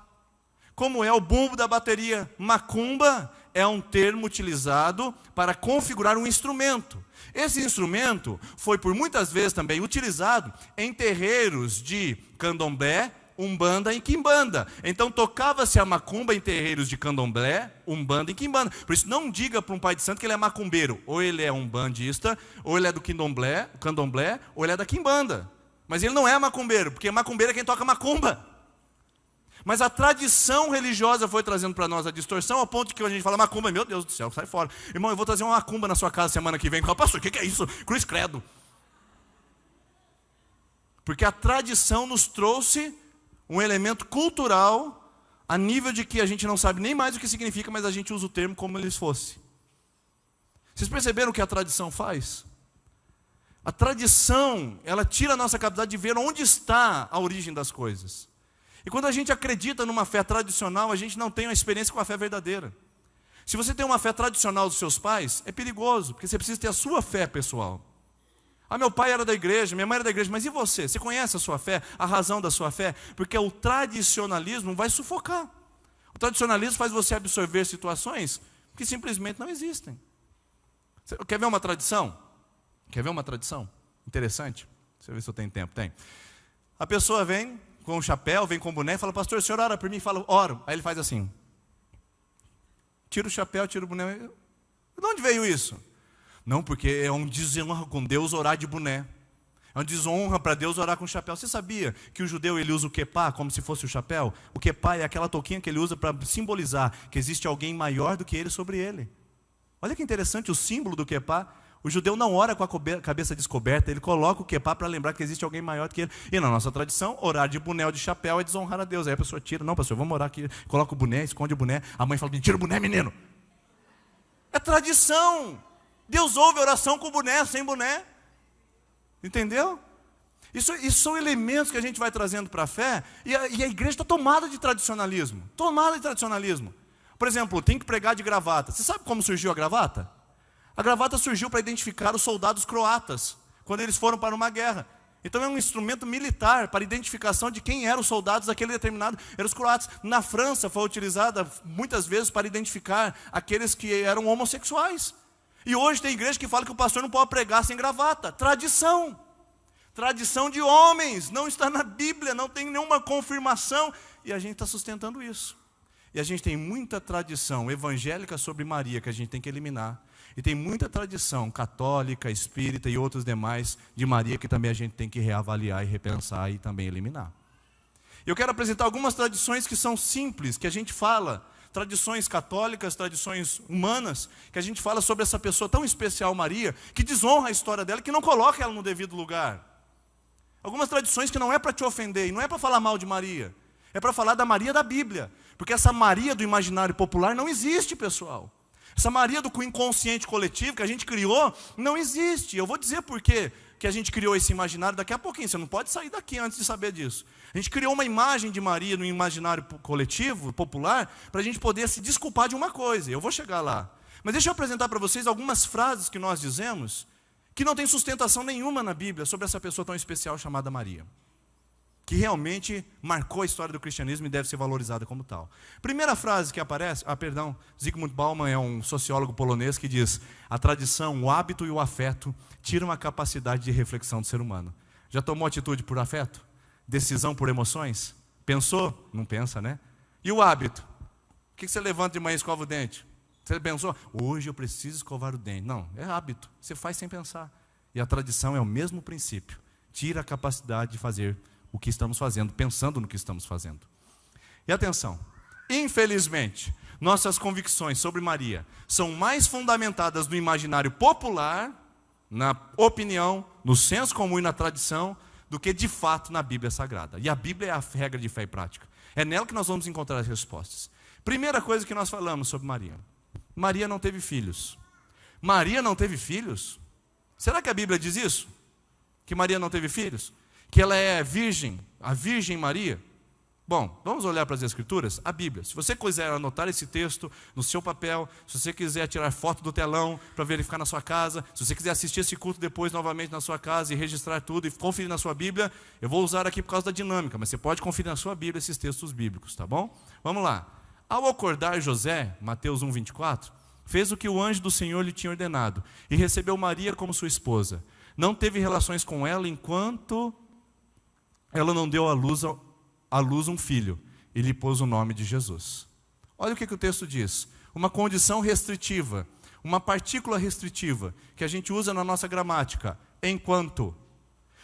como é o bumbo da bateria. Macumba é um termo utilizado para configurar um instrumento. Esse instrumento foi por muitas vezes também utilizado em terreiros de candomblé, umbanda e quimbanda. Então tocava-se a macumba em terreiros de candomblé, umbanda e quimbanda. Por isso não diga para um pai de santo que ele é macumbeiro. Ou ele é umbandista, ou ele é do candomblé, ou ele é da quimbanda. Mas ele não é macumbeiro, porque macumbeiro é quem toca macumba. Mas a tradição religiosa foi trazendo para nós a distorsão, ao ponto que a gente fala macumba: meu Deus do céu, sai fora. Irmão, eu vou trazer uma macumba na sua casa semana que vem. Pastor, o que é isso? Cruz credo. Porque a tradição nos trouxe um elemento cultural a nível de que a gente não sabe nem mais o que significa, mas a gente usa o termo como ele fosse. Vocês perceberam o que a tradição faz? A tradição, ela tira a nossa capacidade de ver onde está a origem das coisas. E quando a gente acredita numa fé tradicional, a gente não tem uma experiência com a fé verdadeira. Se você tem uma fé tradicional dos seus pais, é perigoso, porque você precisa ter a sua fé pessoal. Ah, meu pai era da igreja, minha mãe era da igreja, mas e você? Você conhece a sua fé, a razão da sua fé? Porque o tradicionalismo vai sufocar. O tradicionalismo faz você absorver situações que simplesmente não existem. Quer ver uma tradição? Quer ver uma tradição? Interessante. Deixa eu ver se eu tenho tempo. Tem. A pessoa vem com o chapéu, vem com o boné e fala: pastor, o senhor ora por mim? Fala: oro. Aí ele faz assim. Tira o chapéu, tira o boné. De onde veio isso? Não, porque é um desonra com Deus orar de boné. É uma desonra para Deus orar com chapéu. Você sabia que o judeu ele usa o quepá como se fosse o chapéu? O quepá é aquela touquinha que ele usa para simbolizar que existe alguém maior do que ele sobre ele. Olha que interessante o símbolo do quepá. O judeu não ora com a cabeça descoberta, ele coloca o quepá para lembrar que existe alguém maior do que ele. E na nossa tradição, orar de boné ou de chapéu é desonrar a Deus. Aí a pessoa tira: não, pastor, vamos orar aqui. Coloca o boné, esconde o boné. A mãe fala: tira o boné, menino. É tradição. Deus ouve a oração com boné, sem boné. Entendeu? Isso são elementos que a gente vai trazendo para a fé. E a igreja está tomada de tradicionalismo. Tomada de tradicionalismo. Por exemplo, tem que pregar de gravata. Você sabe como surgiu a gravata? A gravata surgiu para identificar os soldados croatas, quando eles foram para uma guerra. Então é um instrumento militar para identificação de quem eram os soldados daquele determinado, eram os croatas. Na França foi utilizada muitas vezes para identificar aqueles que eram homossexuais. E hoje tem igreja que fala que o pastor não pode pregar sem gravata. Tradição. Tradição de homens. Não está na Bíblia, não tem nenhuma confirmação. E a gente está sustentando isso. E a gente tem muita tradição evangélica sobre Maria que a gente tem que eliminar. E tem muita tradição católica, espírita e outros demais de Maria que também a gente tem que reavaliar e repensar e também eliminar. Eu quero apresentar algumas tradições que são simples, que a gente fala, tradições católicas, tradições humanas, que a gente fala sobre essa pessoa tão especial, Maria, que desonra a história dela, que não coloca ela no devido lugar. Algumas tradições que não é para te ofender, e não é para falar mal de Maria, é para falar da Maria da Bíblia, porque essa Maria do imaginário popular não existe, pessoal. Essa Maria do inconsciente coletivo que a gente criou não existe. Eu vou dizer por quê que a gente criou esse imaginário daqui a pouquinho. Você não pode sair daqui antes de saber disso. A gente criou uma imagem de Maria no imaginário coletivo, popular, para a gente poder se desculpar de uma coisa. Eu vou chegar lá. Mas deixa eu apresentar para vocês algumas frases que nós dizemos que não tem sustentação nenhuma na Bíblia sobre essa pessoa tão especial chamada Maria, que realmente marcou a história do cristianismo e deve ser valorizada como tal. Primeira frase que aparece, Zygmunt Bauman é um sociólogo polonês que diz: a tradição, o hábito e o afeto tiram a capacidade de reflexão do ser humano. Já tomou atitude por afeto? Decisão por emoções? Pensou? Não pensa, né? E o hábito? O que você levanta de manhã e escova o dente? Você pensou, hoje eu preciso escovar o dente. Não, é hábito, você faz sem pensar. E a tradição é o mesmo princípio. Tira a capacidade de fazer o que estamos fazendo, pensando no que estamos fazendo. E atenção, infelizmente, nossas convicções sobre Maria são mais fundamentadas no imaginário popular, na opinião, no senso comum e na tradição, do que de fato na Bíblia Sagrada. E a Bíblia é a regra de fé e prática. É nela que nós vamos encontrar as respostas. Primeira coisa que nós falamos sobre Maria: Maria não teve filhos. Maria não teve filhos? Será que a Bíblia diz isso? Que Maria não teve filhos? Que ela é virgem, a Virgem Maria? Bom, vamos olhar para as Escrituras, a Bíblia. Se você quiser anotar esse texto no seu papel, se você quiser tirar foto do telão para verificar na sua casa, se você quiser assistir esse culto depois novamente na sua casa e registrar tudo e conferir na sua Bíblia, eu vou usar aqui por causa da dinâmica, mas você pode conferir na sua Bíblia esses textos bíblicos, tá bom? Vamos lá. Ao acordar José, Mateus 1:24, fez o que o anjo do Senhor lhe tinha ordenado e recebeu Maria como sua esposa. Não teve relações com ela enquanto ela não deu à luz um filho e lhe pôs o nome de Jesus. Olha o que o texto diz. Uma condição restritiva, uma partícula restritiva, que a gente usa na nossa gramática. Enquanto.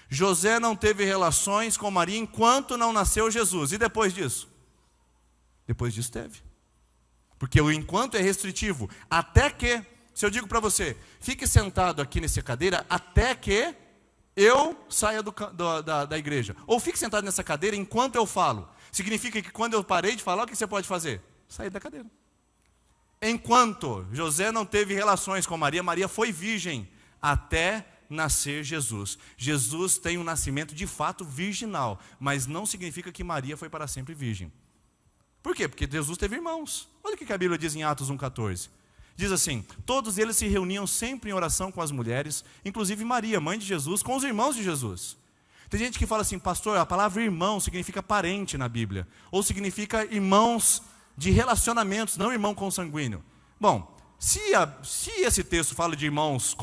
José não teve relações com Maria enquanto não nasceu Jesus. E depois disso? Depois disso teve. Porque o enquanto é restritivo. Até que, se eu digo para você, fique sentado aqui nessa cadeira até que eu saia da igreja. Ou fique sentado nessa cadeira enquanto eu falo. Significa que quando eu parei de falar, o que você pode fazer? Sair da cadeira. Enquanto José não teve relações com Maria, Maria foi virgem até nascer Jesus. Jesus tem um nascimento de fato virginal, mas não significa que Maria foi para sempre virgem. Por quê? Porque Jesus teve irmãos. Olha o que a Bíblia diz em Atos 1:14. Diz assim: todos eles se reuniam sempre em oração com as mulheres, inclusive Maria, mãe de Jesus, com os irmãos de Jesus. Tem gente que fala assim: pastor, a palavra irmão significa parente na Bíblia, ou significa irmãos de relacionamentos, não irmão consanguíneo. Bom, se esse texto fala de irmãos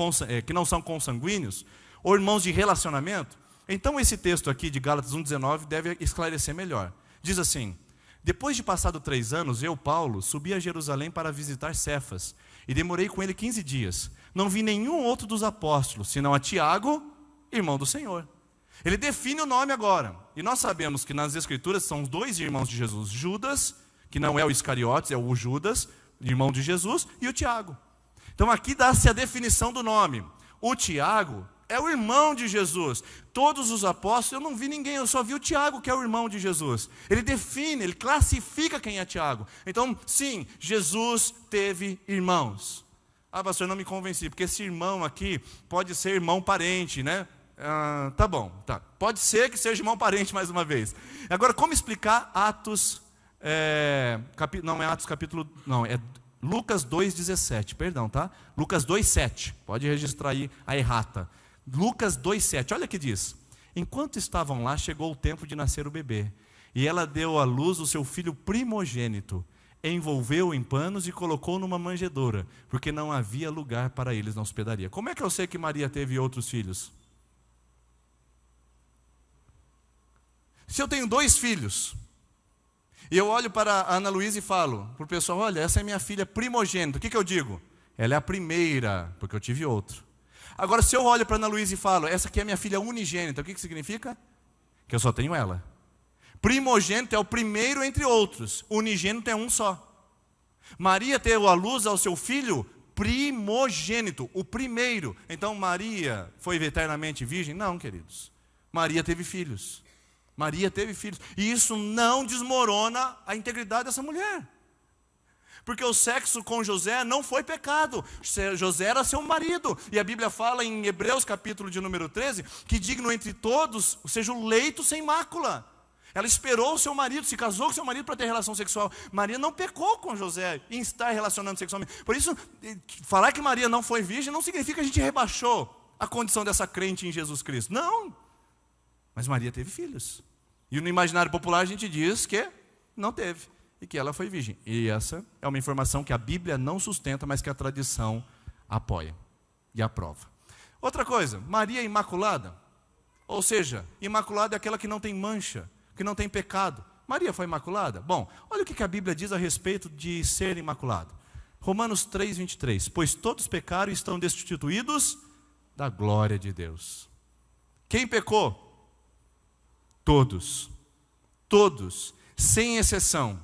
que não são consanguíneos, ou irmãos de relacionamento, então esse texto aqui de Gálatas 1:19 deve esclarecer melhor. Diz assim: depois de passado 3 anos, eu, Paulo, subi a Jerusalém para visitar Cefas, e demorei com ele 15 dias. Não vi nenhum outro dos apóstolos, senão a Tiago, irmão do Senhor. Ele define o nome agora. E nós sabemos que nas Escrituras são os 2 irmãos de Jesus: Judas, que não é o Iscariotes, é o Judas, irmão de Jesus, e o Tiago. Então aqui dá-se a definição do nome. O Tiago é o irmão de Jesus. Todos os apóstolos, eu não vi ninguém, eu só vi o Tiago, que é o irmão de Jesus. Ele define, ele classifica quem é Tiago. Então, sim, Jesus teve irmãos. Ah, pastor, eu não me convenci, porque esse irmão aqui pode ser irmão parente, né? Tá bom, tá. Pode ser que seja irmão parente mais uma vez. Agora, como explicar Atos, Lucas 2,17, perdão, tá? Lucas 2,7, pode registrar aí a errata. Lucas 2,7, olha o que diz: enquanto estavam lá, chegou o tempo de nascer o bebê, e ela deu à luz o seu filho primogênito, envolveu-o em panos e colocou numa manjedoura, porque não havia lugar para eles na hospedaria. Como é que eu sei que Maria teve outros filhos? Se eu tenho 2 filhos, e eu olho para a Ana Luísa e falo para o pessoal: olha, essa é minha filha primogênita, o que eu digo? Ela é a primeira, porque eu tive outro. Agora, se eu olho para a Ana Luísa e falo: essa aqui é minha filha unigênita, o que significa? Que eu só tenho ela. Primogênito é o primeiro entre outros, unigênito é um só. Maria deu à luz ao seu filho primogênito, o primeiro. Então Maria foi eternamente virgem? Não, queridos. Maria teve filhos. Maria teve filhos. E isso não desmorona a integridade dessa mulher. Porque o sexo com José não foi pecado. José era seu marido. E a Bíblia fala em Hebreus capítulo de número 13, que digno entre todos seja o leito sem mácula. Ela esperou o seu marido, se casou com seu marido para ter relação sexual. Maria não pecou com José em estar relacionando sexualmente. Por isso, falar que Maria não foi virgem não significa que a gente rebaixou a condição dessa crente em Jesus Cristo. Não. Mas Maria teve filhos. E no imaginário popular a gente diz que não teve. E que ela foi virgem. E essa é uma informação que a Bíblia não sustenta, mas que a tradição apoia e aprova. Outra coisa, Maria imaculada. Ou seja, imaculada é aquela que não tem mancha, que não tem pecado. Maria foi imaculada? Bom, olha o que a Bíblia diz a respeito de ser imaculado. Romanos 3:23. Pois todos pecaram e estão destituídos da glória de Deus. Quem pecou? Todos. Todos, sem exceção.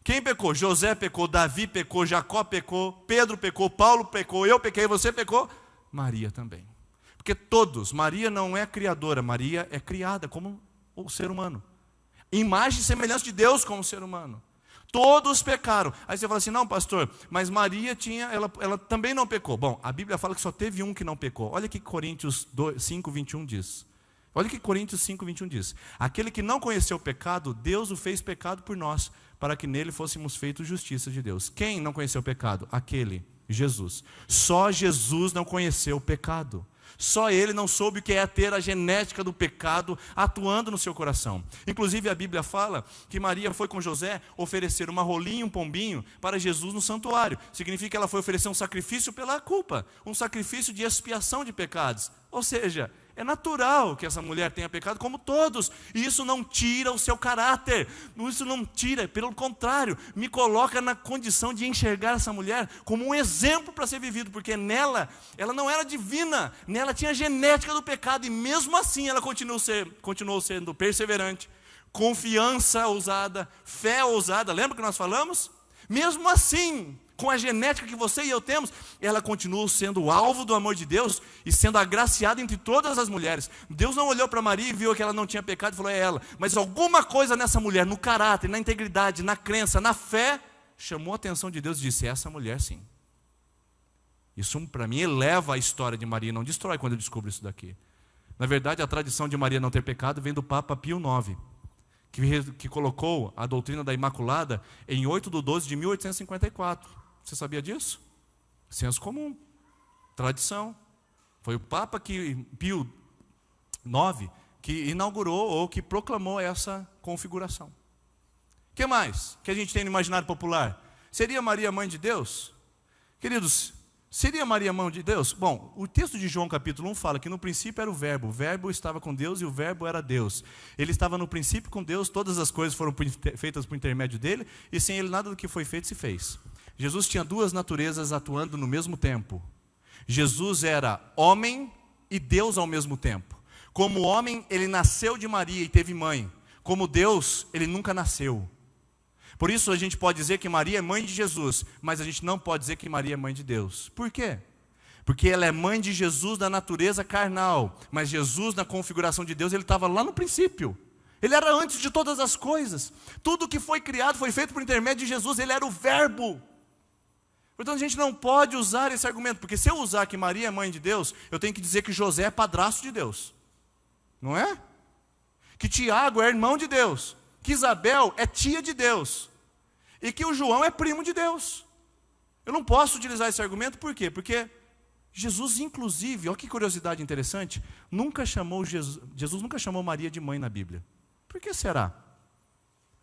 Quem pecou? José pecou, Davi pecou, Jacó pecou, Pedro pecou, Paulo pecou, eu pequei, você pecou? Maria também. Porque todos, Maria não é criadora, Maria é criada como o ser humano. Imagem e semelhança de Deus como ser humano. Todos pecaram. Aí você fala assim, não pastor, mas Maria ela também não pecou. Bom, a Bíblia fala que só teve um que não pecou. Olha o que Coríntios 5:21 diz. Olha o que Coríntios 5:21 diz. Aquele que não conheceu o pecado, Deus o fez pecado por nós, para que nele fôssemos feitos justiça de Deus. Quem não conheceu o pecado? Aquele, Jesus. Só Jesus não conheceu o pecado. Só ele não soube o que é ter a genética do pecado atuando no seu coração. Inclusive a Bíblia fala que Maria foi com José oferecer uma rolinha e um pombinho para Jesus no santuário. Significa que ela foi oferecer um sacrifício pela culpa, um sacrifício de expiação de pecados. Ou seja, é natural que essa mulher tenha pecado como todos. E isso não tira o seu caráter. Isso não tira, pelo contrário, me coloca na condição de enxergar essa mulher como um exemplo para ser vivido. Porque nela, ela não era divina. Nela tinha a genética do pecado. E mesmo assim ela continuou sendo perseverante. Confiança ousada, fé ousada. Lembra que nós falamos? Mesmo assim, com a genética que você e eu temos, ela continua sendo o alvo do amor de Deus e sendo agraciada entre todas as mulheres. Deus não olhou para Maria e viu que ela não tinha pecado e falou, é ela. Mas alguma coisa nessa mulher, no caráter, na integridade, na crença, na fé, chamou a atenção de Deus e disse, essa mulher sim. Isso para mim eleva a história de Maria, não destrói quando eu descubro isso daqui. Na verdade, a tradição de Maria não ter pecado vem do Papa Pio IX, que colocou a doutrina da Imaculada em 8/12 de 1854. Você sabia disso? Senso comum, tradição. Foi o Papa Pio IX que inaugurou ou que proclamou essa configuração. O que mais que a gente tem no imaginário popular? Seria Maria mãe de Deus? Queridos, seria Maria mãe de Deus? Bom, o texto de João capítulo 1 fala que no princípio era o Verbo estava com Deus e o Verbo era Deus. Ele estava no princípio com Deus, todas as coisas foram feitas por intermédio dele, e sem ele nada do que foi feito se fez. Jesus tinha duas naturezas atuando no mesmo tempo. Jesus era homem e Deus ao mesmo tempo. Como homem, ele nasceu de Maria e teve mãe. Como Deus, ele nunca nasceu. Por isso a gente pode dizer que Maria é mãe de Jesus, mas a gente não pode dizer que Maria é mãe de Deus. Por quê? Porque ela é mãe de Jesus da natureza carnal, mas Jesus na configuração de Deus, ele estava lá no princípio. Ele era antes de todas as coisas. Tudo que foi criado foi feito por intermédio de Jesus, ele era o Verbo. Portanto, a gente não pode usar esse argumento, porque se eu usar que Maria é mãe de Deus, eu tenho que dizer que José é padrasto de Deus. Não é? Que Tiago é irmão de Deus. Que Isabel é tia de Deus. E que o João é primo de Deus. Eu não posso utilizar esse argumento, por quê? Porque Jesus, inclusive, olha que curiosidade interessante, Jesus nunca chamou Maria de mãe na Bíblia. Por que será?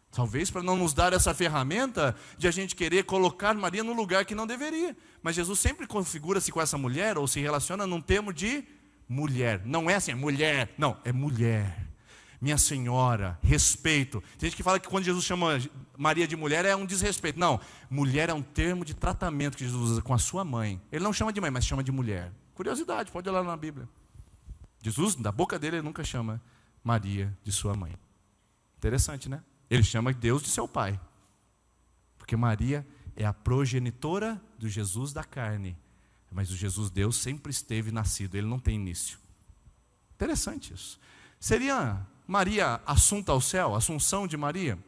Talvez para não nos dar essa ferramenta de a gente querer colocar Maria no lugar que não deveria. Mas Jesus sempre configura-se com essa mulher, ou se relaciona num termo de mulher. Não é assim, mulher. Não, é mulher. Minha senhora, respeito. Tem gente que fala que quando Jesus chama Maria de mulher é um desrespeito. Não, mulher é um termo de tratamento que Jesus usa com a sua mãe. Ele não chama de mãe, mas chama de mulher. Curiosidade, pode olhar na Bíblia. Jesus, da boca dele, ele nunca chama Maria de sua mãe. Interessante, né? Ele chama Deus de seu pai. Porque Maria é a progenitora do Jesus da carne. Mas o Jesus Deus sempre esteve nascido, ele não tem início. Interessante isso. Seria Maria assunta ao céu, Assunção de Maria?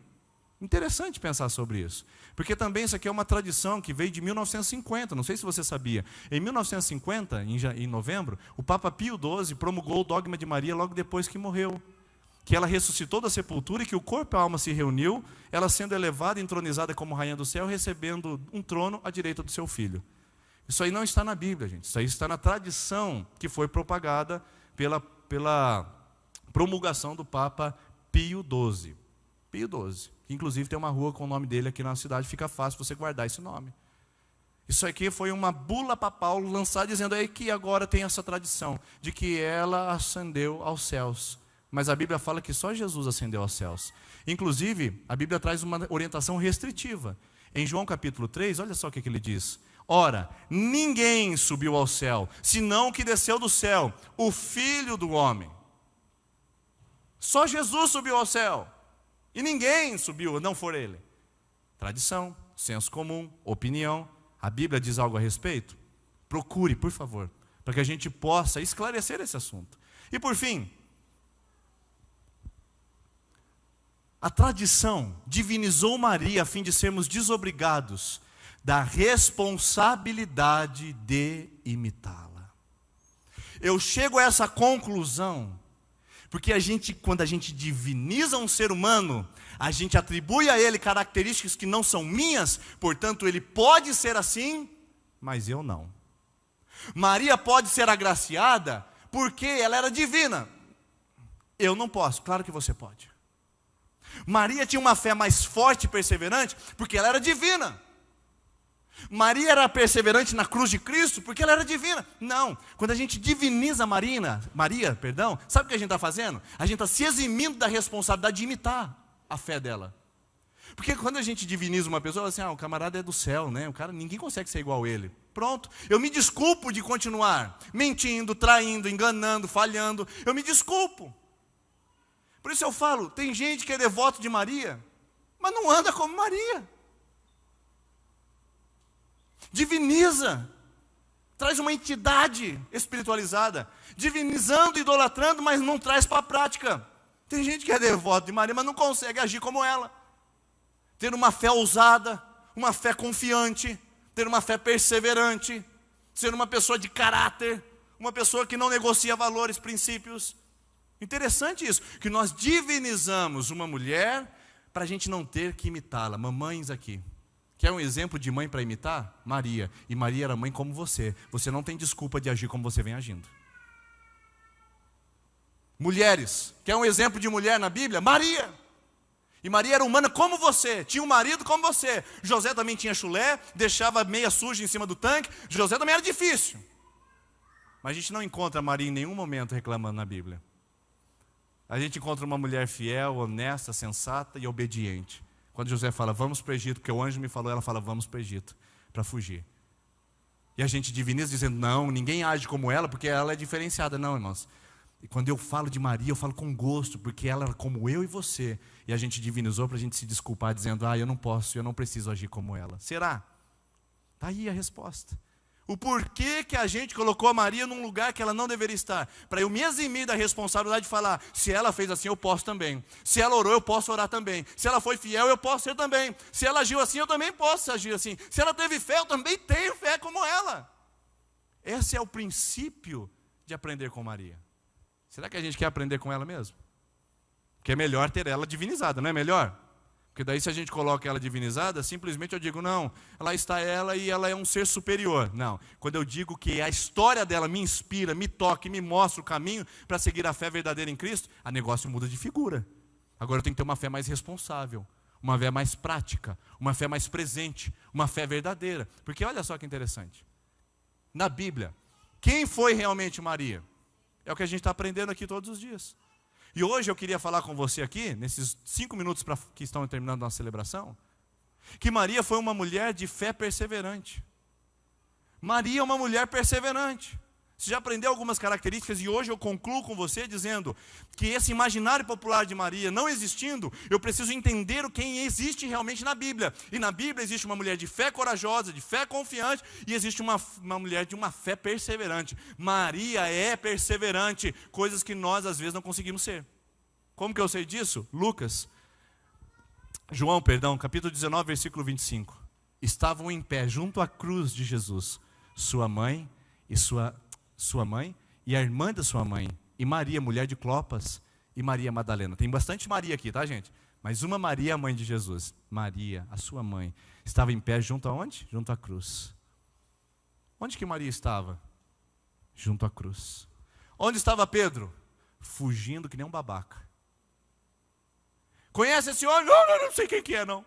Interessante pensar sobre isso. Porque também isso aqui é uma tradição que veio de 1950, não sei se você sabia. Em 1950, em novembro, o Papa Pio XII promulgou o dogma de Maria logo depois que morreu. Que ela ressuscitou da sepultura e que o corpo e a alma se reuniu, ela sendo elevada e entronizada como rainha do céu, recebendo um trono à direita do seu filho. Isso aí não está na Bíblia, gente. Isso aí está na tradição que foi propagada pela promulgação do Papa Pio XII. Pio XII. Inclusive tem uma rua com o nome dele aqui na cidade, fica fácil você guardar esse nome. Isso aqui foi uma bula papal lançada dizendo aí que agora tem essa tradição de que ela ascendeu aos céus. Mas a Bíblia fala que só Jesus ascendeu aos céus. Inclusive, a Bíblia traz uma orientação restritiva. Em João capítulo 3, olha só o que ele diz. Ora, ninguém subiu ao céu, senão o que desceu do céu, o Filho do homem. Só Jesus subiu ao céu. E ninguém subiu, não for ele. Tradição, senso comum, opinião. A Bíblia diz algo a respeito? Procure, por favor, para que a gente possa esclarecer esse assunto. E por fim, a tradição divinizou Maria a fim de sermos desobrigados da responsabilidade de imitá-la. Eu chego a essa conclusão porque quando a gente diviniza um ser humano, a gente atribui a ele características que não são minhas, portanto ele pode ser assim, mas eu não. Maria pode ser agraciada porque ela era divina. Eu não posso, claro que você pode. Maria tinha uma fé mais forte e perseverante porque ela era divina. Maria era perseverante na cruz de Cristo porque ela era divina. Não, quando a gente diviniza Maria, sabe o que a gente está fazendo? A gente está se eximindo da responsabilidade de imitar a fé dela. Porque quando a gente diviniza uma pessoa, assim, o camarada é do céu, né? Ninguém consegue ser igual a ele. Pronto, eu me desculpo de continuar mentindo, traindo, enganando, falhando. Eu me desculpo. Por isso eu falo, tem gente que é devoto de Maria, mas não anda como Maria. Diviniza, traz uma entidade espiritualizada, divinizando, idolatrando, mas não traz para a prática. Tem gente que é devoto de Maria, mas não consegue agir como ela. Ter uma fé ousada, uma fé confiante, ter uma fé perseverante, ser uma pessoa de caráter, uma pessoa que não negocia valores, princípios. Interessante isso, que nós divinizamos uma mulher para a gente não ter que imitá-la. Mamães aqui. Quer um exemplo de mãe para imitar? Maria. E Maria era mãe como você. Você não tem desculpa de agir como você vem agindo. Mulheres. Quer um exemplo de mulher na Bíblia? Maria. E Maria era humana como você. Tinha um marido como você. José também tinha chulé. Deixava meia suja em cima do tanque. José também era difícil. Mas a gente não encontra Maria em nenhum momento reclamando na Bíblia. A gente encontra uma mulher fiel, honesta, sensata e obediente. Quando José fala, vamos para o Egito, porque o anjo me falou, ela fala, vamos para o Egito, para fugir. E a gente diviniza dizendo, não, ninguém age como ela, porque ela é diferenciada. Não, irmãos. E quando eu falo de Maria, eu falo com gosto, porque ela era como eu e você. E a gente divinizou para a gente se desculpar, dizendo, eu não posso, eu não preciso agir como ela. Será? Está aí a resposta. O porquê que a gente colocou a Maria num lugar que ela não deveria estar. Para eu me eximir da responsabilidade de falar, se ela fez assim, eu posso também. Se ela orou, eu posso orar também. Se ela foi fiel, eu posso ser também. Se ela agiu assim, eu também posso agir assim. Se ela teve fé, eu também tenho fé como ela. Esse é o princípio de aprender com Maria. Será que a gente quer aprender com ela mesmo? Porque é melhor ter ela divinizada, não é melhor? Porque daí se a gente coloca ela divinizada, simplesmente eu digo, não, lá está ela e ela é um ser superior. Não, quando eu digo que a história dela me inspira, me toca e me mostra o caminho para seguir a fé verdadeira em Cristo, o negócio muda de figura. Agora eu tenho que ter uma fé mais responsável, uma fé mais prática, uma fé mais presente, uma fé verdadeira. Porque olha só que interessante. Na Bíblia, quem foi realmente Maria? É o que a gente está aprendendo aqui todos os dias. E hoje eu queria falar com você aqui, nesses 5 minutos que estão terminando a nossa celebração, que Maria foi uma mulher de fé perseverante. Maria é uma mulher perseverante. Você já aprendeu algumas características e hoje eu concluo com você dizendo que esse imaginário popular de Maria não existindo, eu preciso entender quem existe realmente na Bíblia. E na Bíblia existe uma mulher de fé corajosa, de fé confiante e existe uma mulher de uma fé perseverante. Maria é perseverante, coisas que nós às vezes não conseguimos ser. Como que eu sei disso? Lucas, João, capítulo 19, versículo 25. Estavam em pé junto à cruz de Jesus, sua mãe e a irmã da sua mãe, e Maria, mulher de Clopas, e Maria Madalena. Tem bastante Maria aqui, tá, gente? Mas uma Maria, a mãe de Jesus, Maria, a sua mãe, estava em pé junto aonde? Junto à cruz. Onde que Maria estava? Junto à cruz. Onde estava Pedro? Fugindo que nem um babaca. Conhece esse homem? Não sei quem que é, não.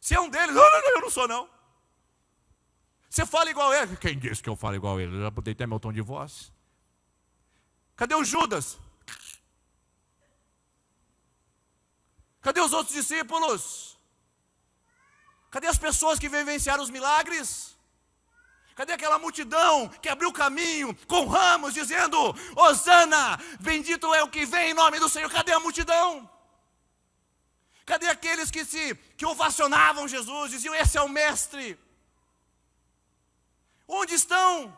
Se é um deles, eu não sou, não. Você fala igual ele. Quem disse que eu falo igual ele? Eu já mudei até meu tom de voz. Cadê o Judas? Cadê os outros discípulos? Cadê as pessoas que vivenciaram os milagres? Cadê aquela multidão que abriu caminho com ramos dizendo: Hosana, bendito é o que vem em nome do Senhor? Cadê a multidão? Cadê aqueles que ovacionavam Jesus, diziam: esse é o mestre? Onde estão?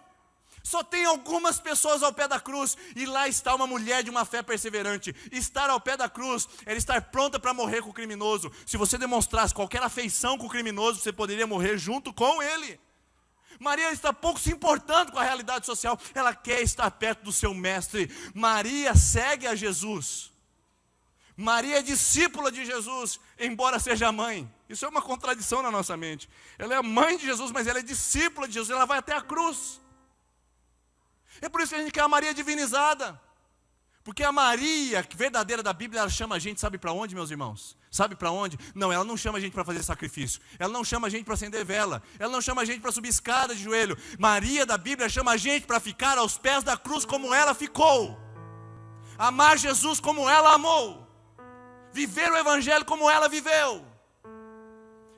Só tem algumas pessoas ao pé da cruz, e lá está uma mulher de uma fé perseverante. Estar ao pé da cruz era estar pronta para morrer com o criminoso. Se você demonstrasse qualquer afeição com o criminoso, você poderia morrer junto com ele. Maria está pouco se importando com a realidade social, ela quer estar perto do seu mestre. Maria segue a Jesus. Maria é discípula de Jesus, embora seja mãe. Isso é uma contradição na nossa mente. Ela é a mãe de Jesus, mas ela é discípula de Jesus, ela vai até a cruz. É por isso que a gente quer a Maria divinizada. Porque a Maria verdadeira da Bíblia, ela chama a gente, sabe para onde, meus irmãos? Sabe para onde? Não, ela não chama a gente para fazer sacrifício. Ela não chama a gente para acender vela. Ela não chama a gente para subir escada de joelho. Maria da Bíblia chama a gente para ficar aos pés da cruz como ela ficou. Amar Jesus como ela amou. Viver o Evangelho como ela viveu.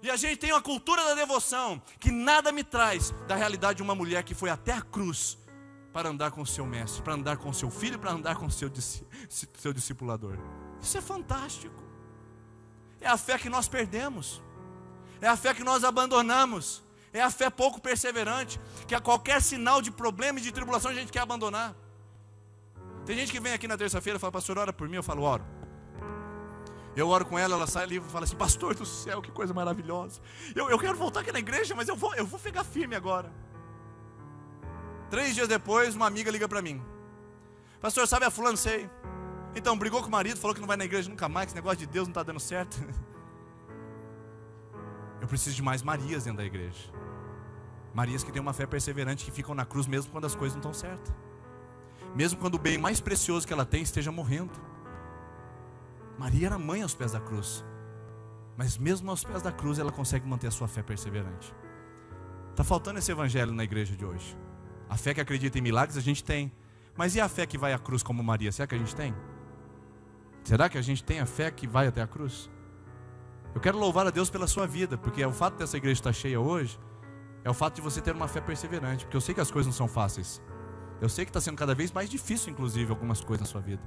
E a gente tem uma cultura da devoção que nada me traz da realidade de uma mulher que foi até a cruz para andar com o seu mestre, para andar com o seu filho, para andar com o seu discipulador. Isso é fantástico. É a fé que nós perdemos. É a fé que nós abandonamos. É a fé pouco perseverante, que a qualquer sinal de problema e de tribulação a gente quer abandonar. Tem gente que vem aqui na terça-feira e fala: pastor, ora por mim. Eu falo: oro. Eu oro com ela, ela sai ali e fala assim: pastor do céu, que coisa maravilhosa. Eu quero voltar aqui na igreja, mas eu vou pegar firme agora. 3 dias depois, uma amiga liga para mim: pastor, sabe a fulano? Sei. Então, brigou com o marido, falou que não vai na igreja nunca mais, que esse negócio de Deus não está dando certo. Eu preciso de mais Marias dentro da igreja. Marias que têm uma fé perseverante, que ficam na cruz mesmo quando as coisas não estão certas. Mesmo quando o bem mais precioso que ela tem esteja morrendo. Maria era mãe aos pés da cruz. Mas mesmo aos pés da cruz ela consegue manter a sua fé perseverante. Está faltando esse evangelho na igreja de hoje. A fé que acredita em milagres a gente tem. Mas e a fé que vai à cruz como Maria? Será que a gente tem? Será que a gente tem a fé que vai até a cruz? Eu quero louvar a Deus pela sua vida, porque o fato dessa igreja estar cheia hoje é o fato de você ter uma fé perseverante. Porque eu sei que as coisas não são fáceis. Eu sei que está sendo cada vez mais difícil, inclusive, algumas coisas na sua vida.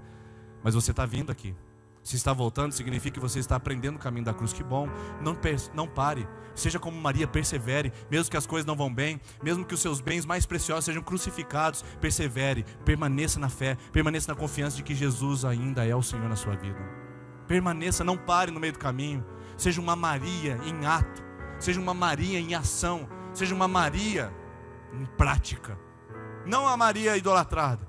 Mas você está vindo aqui. Se está voltando, significa que você está aprendendo o caminho da cruz. Que bom, não pare. Seja como Maria, persevere. Mesmo que as coisas não vão bem, mesmo que os seus bens mais preciosos sejam crucificados, persevere, permaneça na fé, permaneça na confiança de que Jesus ainda é o Senhor na sua vida. Permaneça, não pare no meio do caminho. Seja uma Maria em ato, seja uma Maria em ação, seja uma Maria em prática. Não a Maria idolatrada,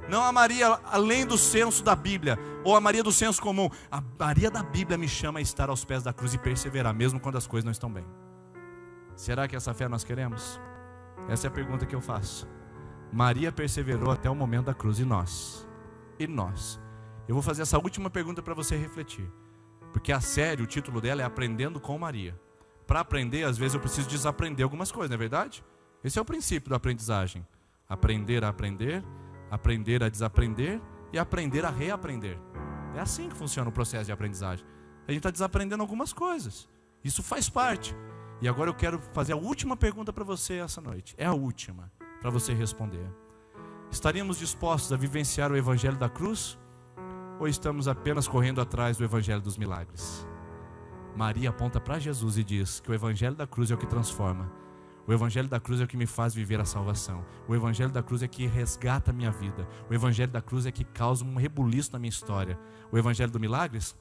não a Maria além do senso da Bíblia, ou a Maria do senso comum. A Maria da Bíblia me chama a estar aos pés da cruz e perseverar, mesmo quando as coisas não estão bem. Será que essa fé nós queremos? Essa é a pergunta que eu faço. Maria perseverou até o momento da cruz, e nós? E nós? Eu vou fazer essa última pergunta para você refletir, porque a série, o título dela é Aprendendo com Maria. Para aprender, às vezes eu preciso desaprender algumas coisas, não é verdade? Esse é o princípio da aprendizagem. Aprender a aprender, aprender a desaprender e aprender a reaprender. É assim que funciona o processo de aprendizagem. A gente está desaprendendo algumas coisas. Isso faz parte. E agora eu quero fazer a última pergunta para você essa noite. É a última, para você responder. Estaríamos dispostos a vivenciar o evangelho da cruz? Ou estamos apenas correndo atrás do evangelho dos milagres? Maria aponta para Jesus e diz que o evangelho da cruz é o que transforma. O evangelho da cruz é o que me faz viver a salvação. O evangelho da cruz é que resgata a minha vida. O evangelho da cruz é que causa um rebuliço na minha história. O evangelho dos milagres?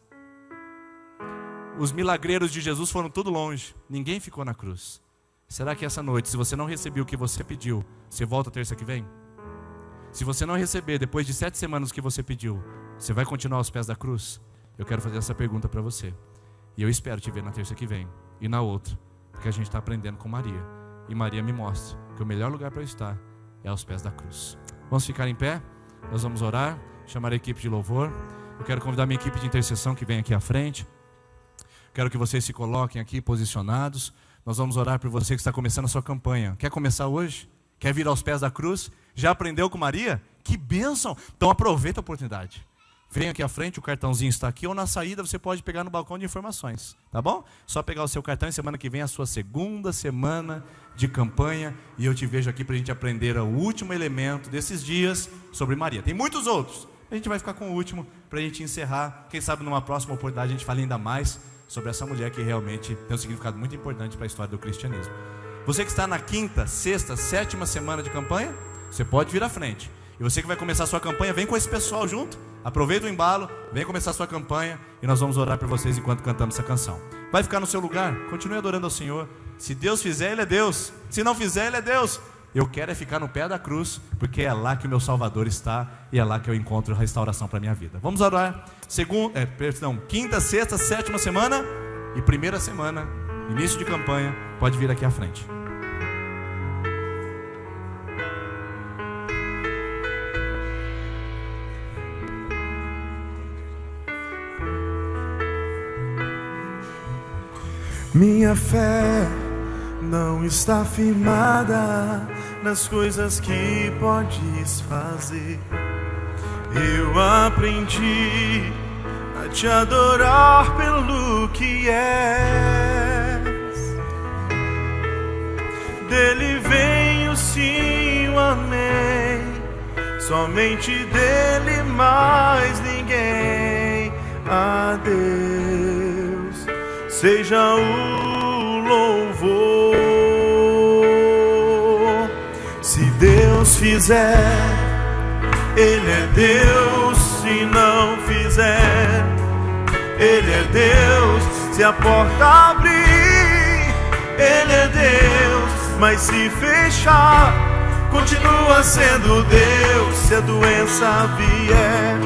os milagreiros de Jesus foram tudo longe. Ninguém ficou na cruz. Será que essa noite, se você não recebeu o que você pediu, você volta terça que vem? Se você não receber, depois de 7 semanas que você pediu, você vai continuar aos pés da cruz? Eu quero fazer essa pergunta para você. E eu espero te ver na terça que vem e na outra, porque a gente está aprendendo com Maria. E Maria me mostra que o melhor lugar para eu estar é aos pés da cruz. Vamos ficar em pé? Nós vamos orar, chamar a equipe de louvor. Eu quero convidar minha equipe de intercessão que vem aqui à frente. Quero que vocês se coloquem aqui posicionados. Nós vamos orar por você que está começando a sua campanha. Quer começar hoje? Quer vir aos pés da cruz? Já aprendeu com Maria? Que bênção! Então aproveita a oportunidade. Vem aqui à frente, o cartãozinho está aqui, ou na saída você pode pegar no balcão de informações, tá bom? Só pegar o seu cartão e semana que vem é a sua segunda semana de campanha, e eu te vejo aqui para a gente aprender o último elemento desses dias sobre Maria. Tem muitos outros, a gente vai ficar com o último para a gente encerrar. Quem sabe numa próxima oportunidade a gente fala ainda mais sobre essa mulher que realmente tem um significado muito importante para a história do cristianismo. Você que está na 5ª, 6ª, 7ª semana de campanha, você pode vir à frente. E você que vai começar a sua campanha, vem com esse pessoal junto. Aproveita o embalo, vem começar a sua campanha e nós vamos orar por vocês enquanto cantamos essa canção. Vai ficar no seu lugar, continue adorando ao Senhor. Se Deus fizer, Ele é Deus. Se não fizer, Ele é Deus. Eu quero é ficar no pé da cruz, porque é lá que o meu Salvador está e é lá que eu encontro restauração para a minha vida. Vamos orar. 5ª, 6ª, 7ª semana e 1ª semana, início de campanha, pode vir aqui à frente. Minha fé não está firmada nas coisas que podes fazer. Eu aprendi a te adorar pelo que és. Dele vem o sim, o amém. Somente dele, mais ninguém. A Deus seja o louvor. Se Deus fizer, Ele é Deus. Se não fizer, Ele é Deus. Se a porta abrir, Ele é Deus. Mas se fechar, continua sendo Deus. Se a doença vier,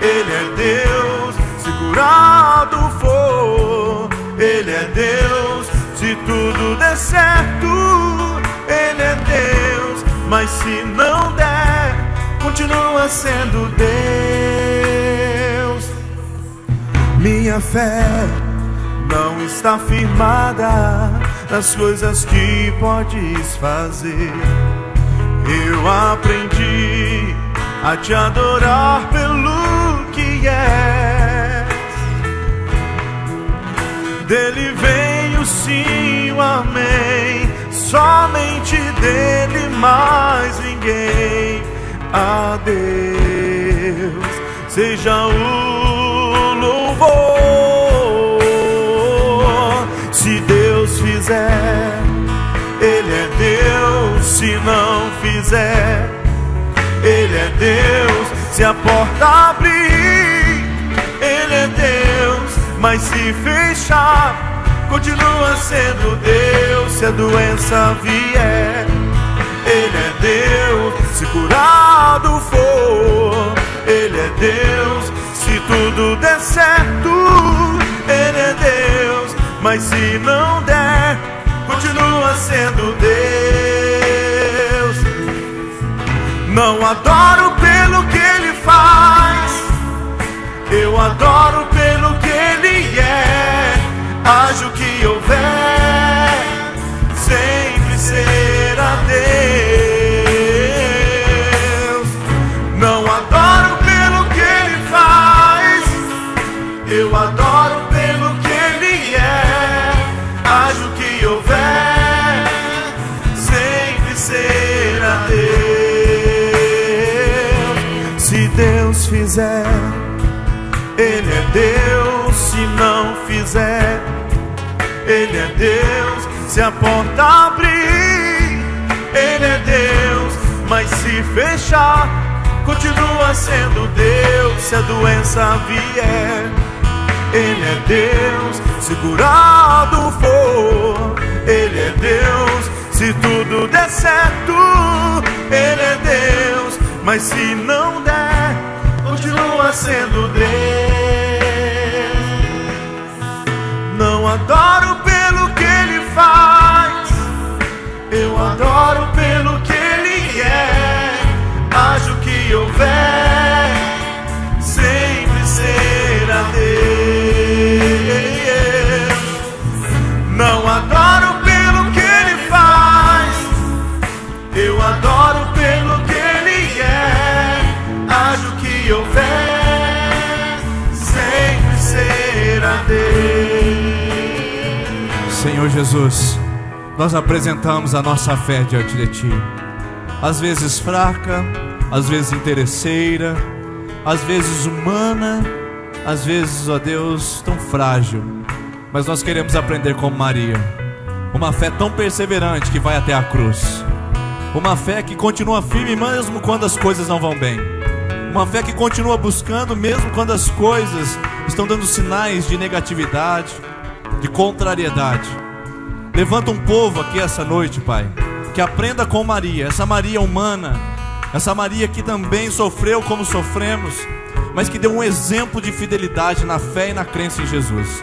Ele é Deus. Se curado for, Ele é Deus. Se tudo der certo, Ele é Deus. Mas se não der, continua sendo Deus. Minha fé não está firmada nas coisas que podes fazer. Eu aprendi a te adorar pelo que és. Dele vem o sim, o amém. Somente dele, mais ninguém. A Deus seja o louvor. Se Deus fizer, Ele é Deus. Se não fizer, Ele é Deus. Se a porta abrir, Ele é Deus. Mas se fechar, continua sendo Deus. Se a doença vier, Ele é Deus. Se curado for, Ele é Deus. Se tudo der certo, Ele é Deus. Mas se não der, continua sendo Deus. Não adoro pelo que Ele faz, eu adoro pelo que Ele é. Haja o que houver, sempre será Deus. Não adoro pelo que Ele faz, eu adoro pelo que Ele é. Haja o que houver, sempre será Deus. Se Deus fizer, Ele é Deus. Se não fizer, Ele é Deus. Se a porta abrir, Ele é Deus. Mas se fechar, continua sendo Deus. Se a doença vier, Ele é Deus, segurado for. Ele é Deus, se tudo der certo. Ele é Deus, mas se não der, continua sendo Deus. Não adoro pelo que Ele faz, eu adoro pelo que Ele é. Acho que houver, sempre será Deus. Não adoro pelo que Ele faz, eu adoro pelo que Ele é. Acho que houver, sempre será Deus. Senhor Jesus, nós apresentamos a nossa fé diante de Ti. Às vezes fraca, às vezes interesseira, às vezes humana, às vezes, ó Deus, tão frágil. Mas nós queremos aprender como Maria, uma fé tão perseverante que vai até a cruz, uma fé que continua firme mesmo quando as coisas não vão bem, uma fé que continua buscando mesmo quando as coisas estão dando sinais de negatividade, de contrariedade. Levanta um povo aqui essa noite, Pai, que aprenda com Maria, essa Maria humana, essa Maria que também sofreu como sofremos, mas que deu um exemplo de fidelidade na fé e na crença em Jesus.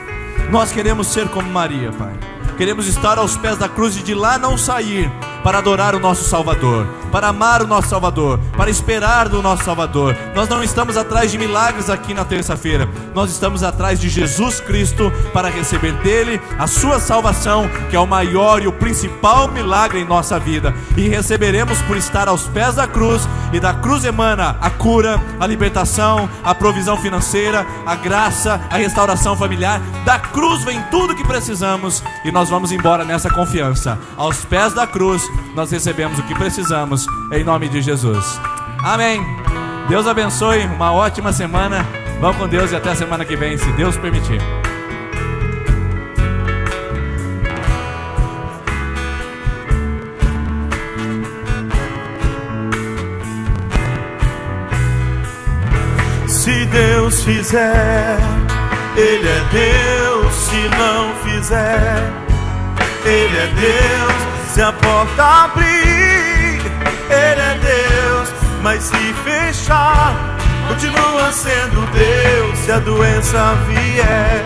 Nós queremos ser como Maria, Pai. Queremos estar aos pés da cruz e de lá não sair, para adorar o nosso Salvador, para amar o nosso Salvador, para esperar do nosso Salvador. Nós não estamos atrás de milagres aqui na terça-feira, nós estamos atrás de Jesus Cristo, para receber dele a sua salvação, que é o maior e o principal milagre em nossa vida. E receberemos por estar aos pés da cruz, e da cruz emana a cura, a libertação, a provisão financeira, a graça, a restauração familiar. Da cruz vem tudo que precisamos, e nós vamos embora nessa confiança. Aos pés da cruz nós recebemos o que precisamos, em nome de Jesus. Amém. Deus abençoe, uma ótima semana. Vamos com Deus e até a semana que vem, se Deus permitir. Se Deus fizer, Ele é Deus. Se não fizer, Ele é Deus. Se a porta abrir, Ele é Deus. Mas se fechar, continua sendo Deus. Se a doença vier,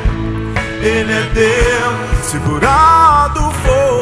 Ele é Deus. Segurado for,